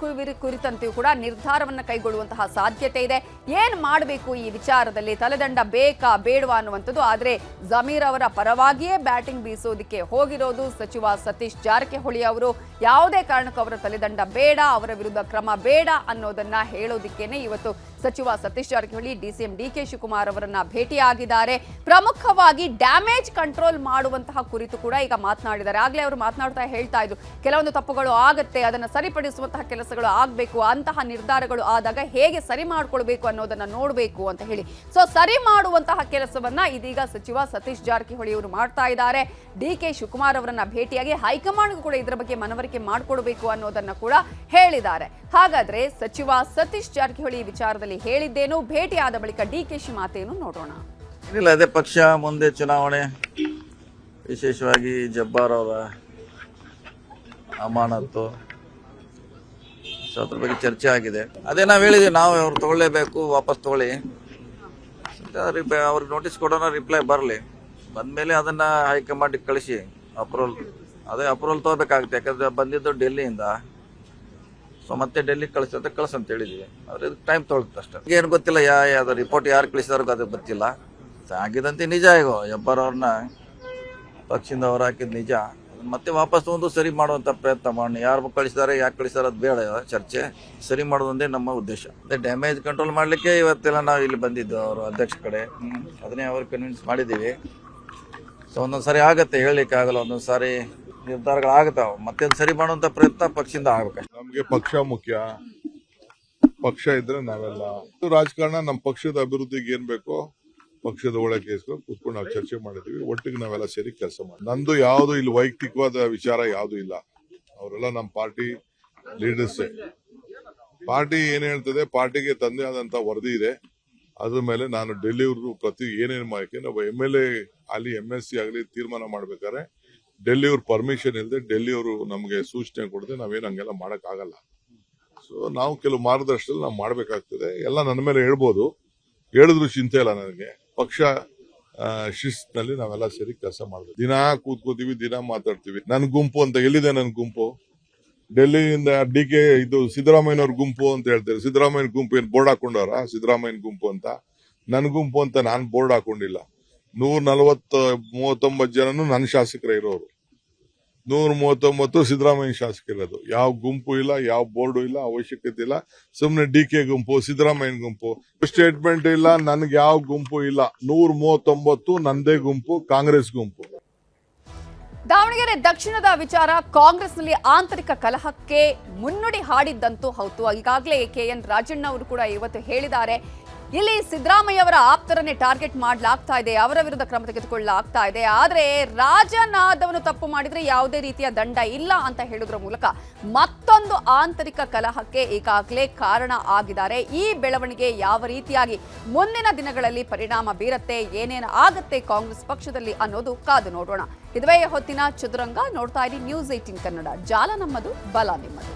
ಕುರಿತಂತೆಯೂ ಕೂಡ ನಿರ್ಧಾರವನ್ನ ಕೈಗೊಳ್ಳುವಂತಹ ಸಾಧ್ಯತೆ ಇದೆ. ಏನ್ ಮಾಡಬೇಕು ಈ ವಿಚಾರದಲ್ಲಿ, ತಲೆದಂಡ ಬೇಕಾ ಬೇಡವಾ ಅನ್ನುವಂಥದ್ದು. ಆದ್ರೆ ಜಮೀರ್ ಅವರ ಪರವಾಗಿಯೇ ಬ್ಯಾಟಿಂಗ್ ಬೀಸೋದಕ್ಕೆ ಹೋಗಿರೋದು ಸಚಿವ ಸತೀಶ್ ಜಾರಕಿಹೊಳಿ ಅವರು. ಯಾವುದೇ ಕಾರಣಕ್ಕೂ ಅವರ ತಲೆದಂಡ ಬೇಡ, ಅವರ ವಿರುದ್ಧ ಕ್ರಮ ಬೇಡ ಅನ್ನೋದನ್ನ ಹೇಳೋದಿಕ್ಕೇನೆ ಇವತ್ತು ಸಚಿವ ಸತೀಶ್ ಜಾರಕಿಹೊಳಿ ಡಿಸಿಎಂ ಡಿಕೆ ಶಿವಕುಮಾರ್ ಅವರನ್ನ ಭೇಟಿಯಾಗಿದ್ದಾರೆ. ಪ್ರಮುಖವಾಗಿ ಡ್ಯಾಮೇಜ್ ಕಂಟ್ರೋಲ್ ಮಾಡುವಂತಹ ಕುರಿತು ಕೂಡ ಈಗ ಮಾತನಾಡಿದ್ದಾರೆ. ಆಗ್ಲೇ ಅವರು ಮಾತನಾಡ್ತಾ ಹೇಳ್ತಾ ಇದ್ರು, ಕೆಲವೊಂದು ತಪ್ಪುಗಳು ಆಗುತ್ತೆ, ಅದನ್ನ ಸರಿಪಡಿಸುವಂತಹ ಕೆಲಸಗಳು ಆಗ್ಬೇಕು, ಅಂತಹ ನಿರ್ಧಾರಗಳು ಆದಾಗ ಹೇಗೆ ಸರಿ ಮಾಡ್ಕೊಳ್ಬೇಕು ಅನ್ನೋದನ್ನ ನೋಡ್ಬೇಕು ಅಂತ ಹೇಳಿ. ಸೊ ಸರಿ ಮಾಡುವಂತಹ ಕೆಲಸವನ್ನ ಇದೀಗ ಸಚಿವ ಸತೀಶ್ ಜಾರಕಿಹೊಳಿ ಅವರು ಮಾಡ್ತಾ ಇದ್ದಾರೆ. ಡಿಕೆ ಶಿವಕುಮಾರ್ ಅವರನ್ನ ಭೇಟಿಯಾಗಿ ಹೈಕಮಾಂಡ್ಗೂ ಕೂಡ ಇದರ ಬಗ್ಗೆ ಮನವರಿಕೆ ಮಾಡಿಕೊಡ್ಬೇಕು ಅನ್ನೋದನ್ನ ಕೂಡ ಹೇಳಿದ್ದಾರೆ. ಹಾಗಾದ್ರೆ ಸಚಿವ ಸತೀಶ್ ಜಾರಕಿಹೊಳಿ ವಿಚಾರದಲ್ಲಿ ಹೇಳಿದ್ದೇನು, ಭೇಟಿಯಾದ ಬಳಿಕ ಡಿಕೆಶಿ ಮಾತೇನು ನೋಡೋಣ. ಏನಿಲ್ಲ, ಅದೇ ಪಕ್ಷ ಮುಂದೆ ಚುನಾವಣೆ, ವಿಶೇಷವಾಗಿ ಜಬ್ಬಾರ್ ಅವರ ಅಮಾನತು, ಸೊ ಅದ್ರ ಬಗ್ಗೆ ಚರ್ಚೆ ಆಗಿದೆ. ಅದೇ ನಾವು ಹೇಳಿದ್ವಿ, ನಾವು ಅವ್ರು ತಗೊಳ್ಳೇಬೇಕು, ವಾಪಸ್ ತಗೊಳ್ಳಿ, ಅವ್ರಿಗೆ ನೋಟಿಸ್ ಕೊಡೋಣ, ರಿಪ್ಲೈ ಬರಲಿ, ಬಂದ್ಮೇಲೆ ಅದನ್ನ ಹೈಕಮಾಂಡ್ಗೆ ಕಳಿಸಿ ಅಪ್ರೂವಲ್ ತಗೋಬೇಕಾಗುತ್ತೆ. ಯಾಕಂದ್ರೆ ಬಂದಿದ್ದು ಡೆಲ್ಲಿಯಿಂದ, ಸೊ ಮತ್ತೆ ಡೆಲ್ಲಿ ಕಳ್ಸಂತ ಹೇಳಿದ್ವಿ. ಅವ್ರ ಟೈಮ್ ತೊಗೊಳುತ್ತೆ ಅಷ್ಟೇ. ಏನು ಗೊತ್ತಿಲ್ಲ, ಯಾವ್ದು ರಿಪೋರ್ಟ್ ಯಾರು ಕಳಿಸಿದಾರೋ ಅದು ಗೊತ್ತಿಲ್ಲ. ಆಗಿದಂತೆ ನಿಜ, ಈಗ ಜಬ್ಬಾರ್ ಅವ್ರನ್ನ ಪಕ್ಷದಿಂದ ಹೊರ ಹಾಕಿದ್ ನಿಜ. ಮತ್ತೆ ವಾಪಸ್ ಒಂದು ಸರಿ ಮಾಡುವಂತ ಪ್ರಯತ್ನ ಮಾಡಿ, ಯಾರು ಕಳಿಸಿದಾರೆ, ಯಾಕೆ ಕಳಿಸಿದಾರೆ ಅದು ಬೇಡ, ಚರ್ಚೆ ಸರಿ ಮಾಡೋದೊಂದೇ ನಮ್ಮ ಉದ್ದೇಶ. ಅದೇ ಡ್ಯಾಮೇಜ್ ಕಂಟ್ರೋಲ್ ಮಾಡ್ಲಿಕ್ಕೆ ಇವತ್ತೆಲ್ಲ ನಾವು ಇಲ್ಲಿ ಬಂದಿದ್ದು ಅವರು ಅಧ್ಯಕ್ಷ ಕಡೆ. ಅದನ್ನೇ ಅವ್ರು ಕನ್ವಿನ್ಸ್ ಮಾಡಿದ್ದೀವಿ. ಸೊ ಒಂದೊಂದ್ಸಾರಿ ಆಗತ್ತೆ, ಹೇಳಲಿಕ್ಕೆ ಆಗಲ್ಲ, ಒಂದೊಂದ್ಸಾರಿ ನಿರ್ಧಾರಗಳಾಗತ್ತಾವ. ಮತ್ತೆ ಸರಿ ಮಾಡುವಂತ ಪ್ರಯತ್ನ ಪಕ್ಷದಿಂದ ಆಗ್ಬೇಕು. ನಮ್ಗೆ ಪಕ್ಷ ಮುಖ್ಯ, ಪಕ್ಷ ಇದ್ರೆ ನಾವೆಲ್ಲ ರಾಜಕಾರಣ. ನಮ್ಮ ಪಕ್ಷದ ಅಭಿವೃದ್ಧಿಗೆ ಏನ್ ಬೇಕೋ ಪಕ್ಷದ ಒಳಗೆ ಕೂತ್ಕೊಂಡು ನಾವು ಚರ್ಚೆ ಮಾಡಿದ್ವಿ. ಒಟ್ಟಿಗೆ ನಾವೆಲ್ಲ ಸೇರಿ ಕೆಲಸ ಮಾಡಿ, ನಂದು ಯಾವ್ದು ಇಲ್ಲಿ ವೈಯಕ್ತಿಕವಾದ ವಿಚಾರ ಯಾವ್ದು ಇಲ್ಲ. ಅವರೆಲ್ಲ ನಮ್ಮ ಪಾರ್ಟಿ ಲೀಡರ್ಸೇ. ಪಾರ್ಟಿ ಏನ್ ಹೇಳ್ತದೆ, ಪಾರ್ಟಿಗೆ ತಂದೆ ಆದಂತ ವರದಿ ಇದೆ. ಅದ್ರ ಮೇಲೆ ನಾನು ಡೆಲ್ಲಿಯವರು ಪ್ರತಿ ಏನೇನು ಮಾಡಕ್ಕೆ ನಾವು MLA ಅಲ್ಲಿ MSc ಆಗಲಿ ತೀರ್ಮಾನ ಮಾಡ್ಬೇಕಾದ್ರೆ ಡೆಲ್ಲಿಯವ್ರ ಪರ್ಮಿಷನ್ ಇಲ್ಲದೆ, ಡೆಲ್ಲಿಯವರು ನಮ್ಗೆ ಸೂಚನೆ ಕೊಡದೆ ನಾವೇನು ಹಂಗೆಲ್ಲ ಮಾಡಕ್ ಆಗಲ್ಲ. ಸೊ ನಾವು ಕೆಲವು ಮಾರ್ಗದರ್ಶನದಲ್ಲಿ ನಾವು ಮಾಡ್ಬೇಕಾಗ್ತದೆ. ಎಲ್ಲ ನನ್ನ ಮೇಲೆ ಹೇಳ್ಬೋದು, ಹೇಳಿದ್ರು ಚಿಂತೆ ಇಲ್ಲ ನನಗೆ. ಪಕ್ಷ ಶಿಸ್ತಿನಲ್ಲಿ ನಾವೆಲ್ಲ ಸೇರಿ ಕೆಲಸ ಮಾಡ್ತೀವಿ. ದಿನ ಕೂತ್ಕೋತೀವಿ, ದಿನ ಮಾತಾಡ್ತೀವಿ. ನನ್ ಗುಂಪು ಅಂತ ಎಲ್ಲಿದೆ? ನನ್ ಗುಂಪು ಡೆಲ್ಲಿಯಿಂದ DK ಇದು ಸಿದ್ದರಾಮಯ್ಯನವ್ರ ಗುಂಪು ಅಂತ ಹೇಳ್ತಾರೆ. ಸಿದ್ದರಾಮಯ್ಯನ ಗುಂಪು ಏನ್ ಬೋರ್ಡ್ ಹಾಕೊಂಡವ್ರ? ಸಿದ್ದರಾಮಯ್ಯನ ಗುಂಪು ಅಂತ. ನನ್ ಗುಂಪು ಅಂತ ನಾನ್ ಬೋರ್ಡ್ ಹಾಕೊಂಡಿಲ್ಲ. 139 ಜನನು ನನ್ನ ಶಾಸಕರೇ ಇರೋರು, 139 ಸಿದ್ದರಾಮಯ್ಯ ಶಾಸಕರಿರೋದು. ಯಾವ ಗುಂಪು ಇಲ್ಲ, ಯಾವ ಬೋರ್ಡು ಇಲ್ಲ, ಅವಶ್ಯಕತೆ ಇಲ್ಲ. ಸುಮ್ನೆ DK ಗುಂಪು, ಸಿದ್ದರಾಮಯ್ಯನ ಗುಂಪು, ಸ್ಟೇಟ್ಮೆಂಟ್ ಇಲ್ಲ, ನನ್ಗೆ ಯಾವ ಗುಂಪು ಇಲ್ಲ. 139 ನಂದೇ ಗುಂಪು, ಕಾಂಗ್ರೆಸ್ ಗುಂಪು. ದಾವಣಗೆರೆ ದಕ್ಷಿಣದ ವಿಚಾರ ಕಾಂಗ್ರೆಸ್ನಲ್ಲಿ ಆಂತರಿಕ ಕಲಹಕ್ಕೆ ಮುನ್ನುಡಿ ಹಾಡಿದ್ದಂತೂ ಹೌದು. ಈಗಾಗಲೇ KN ರಾಜಣ್ಣ ಅವರು ಕೂಡ ಇವತ್ತು ಹೇಳಿದ್ದಾರೆ, ಇಲ್ಲಿ ಸಿದ್ದರಾಮಯ್ಯ ಅವರ ಆಪ್ತರನ್ನೇ ಟಾರ್ಗೆಟ್ ಮಾಡಲಾಗ್ತಾ ಇದೆ, ಅವರ ವಿರುದ್ಧ ಕ್ರಮ ತೆಗೆದುಕೊಳ್ಳಲಾಗ್ತಾ ಇದೆ. ಆದರೆ ರಾಜನಾದವನು ತಪ್ಪು ಮಾಡಿದ್ರೆ ಯಾವುದೇ ರೀತಿಯ ದಂಡ ಇಲ್ಲ ಅಂತ ಹೇಳುವುದರ ಮೂಲಕ ಮತ್ತೊಂದು ಆಂತರಿಕ ಕಲಹಕ್ಕೆ ಈಗಾಗಲೇ ಕಾರಣ ಆಗಿದ್ದಾರೆ. ಈ ಬೆಳವಣಿಗೆ ಯಾವ ರೀತಿಯಾಗಿ ಮುಂದಿನ ದಿನಗಳಲ್ಲಿ ಪರಿಣಾಮ ಬೀರುತ್ತೆ, ಏನೇನು ಆಗುತ್ತೆ ಕಾಂಗ್ರೆಸ್ ಪಕ್ಷದಲ್ಲಿ ಅನ್ನೋದು ಕಾದು ನೋಡೋಣ. ಇದುವೇ ಹೊತ್ತಿನ ಚದುರಂಗ. ನೋಡ್ತಾ ಇರಿ ನ್ಯೂಸ್ 18 ಕನ್ನಡ. ಜಾಲ ನಮ್ಮದು, ಬಲ ನಿಮ್ಮದು.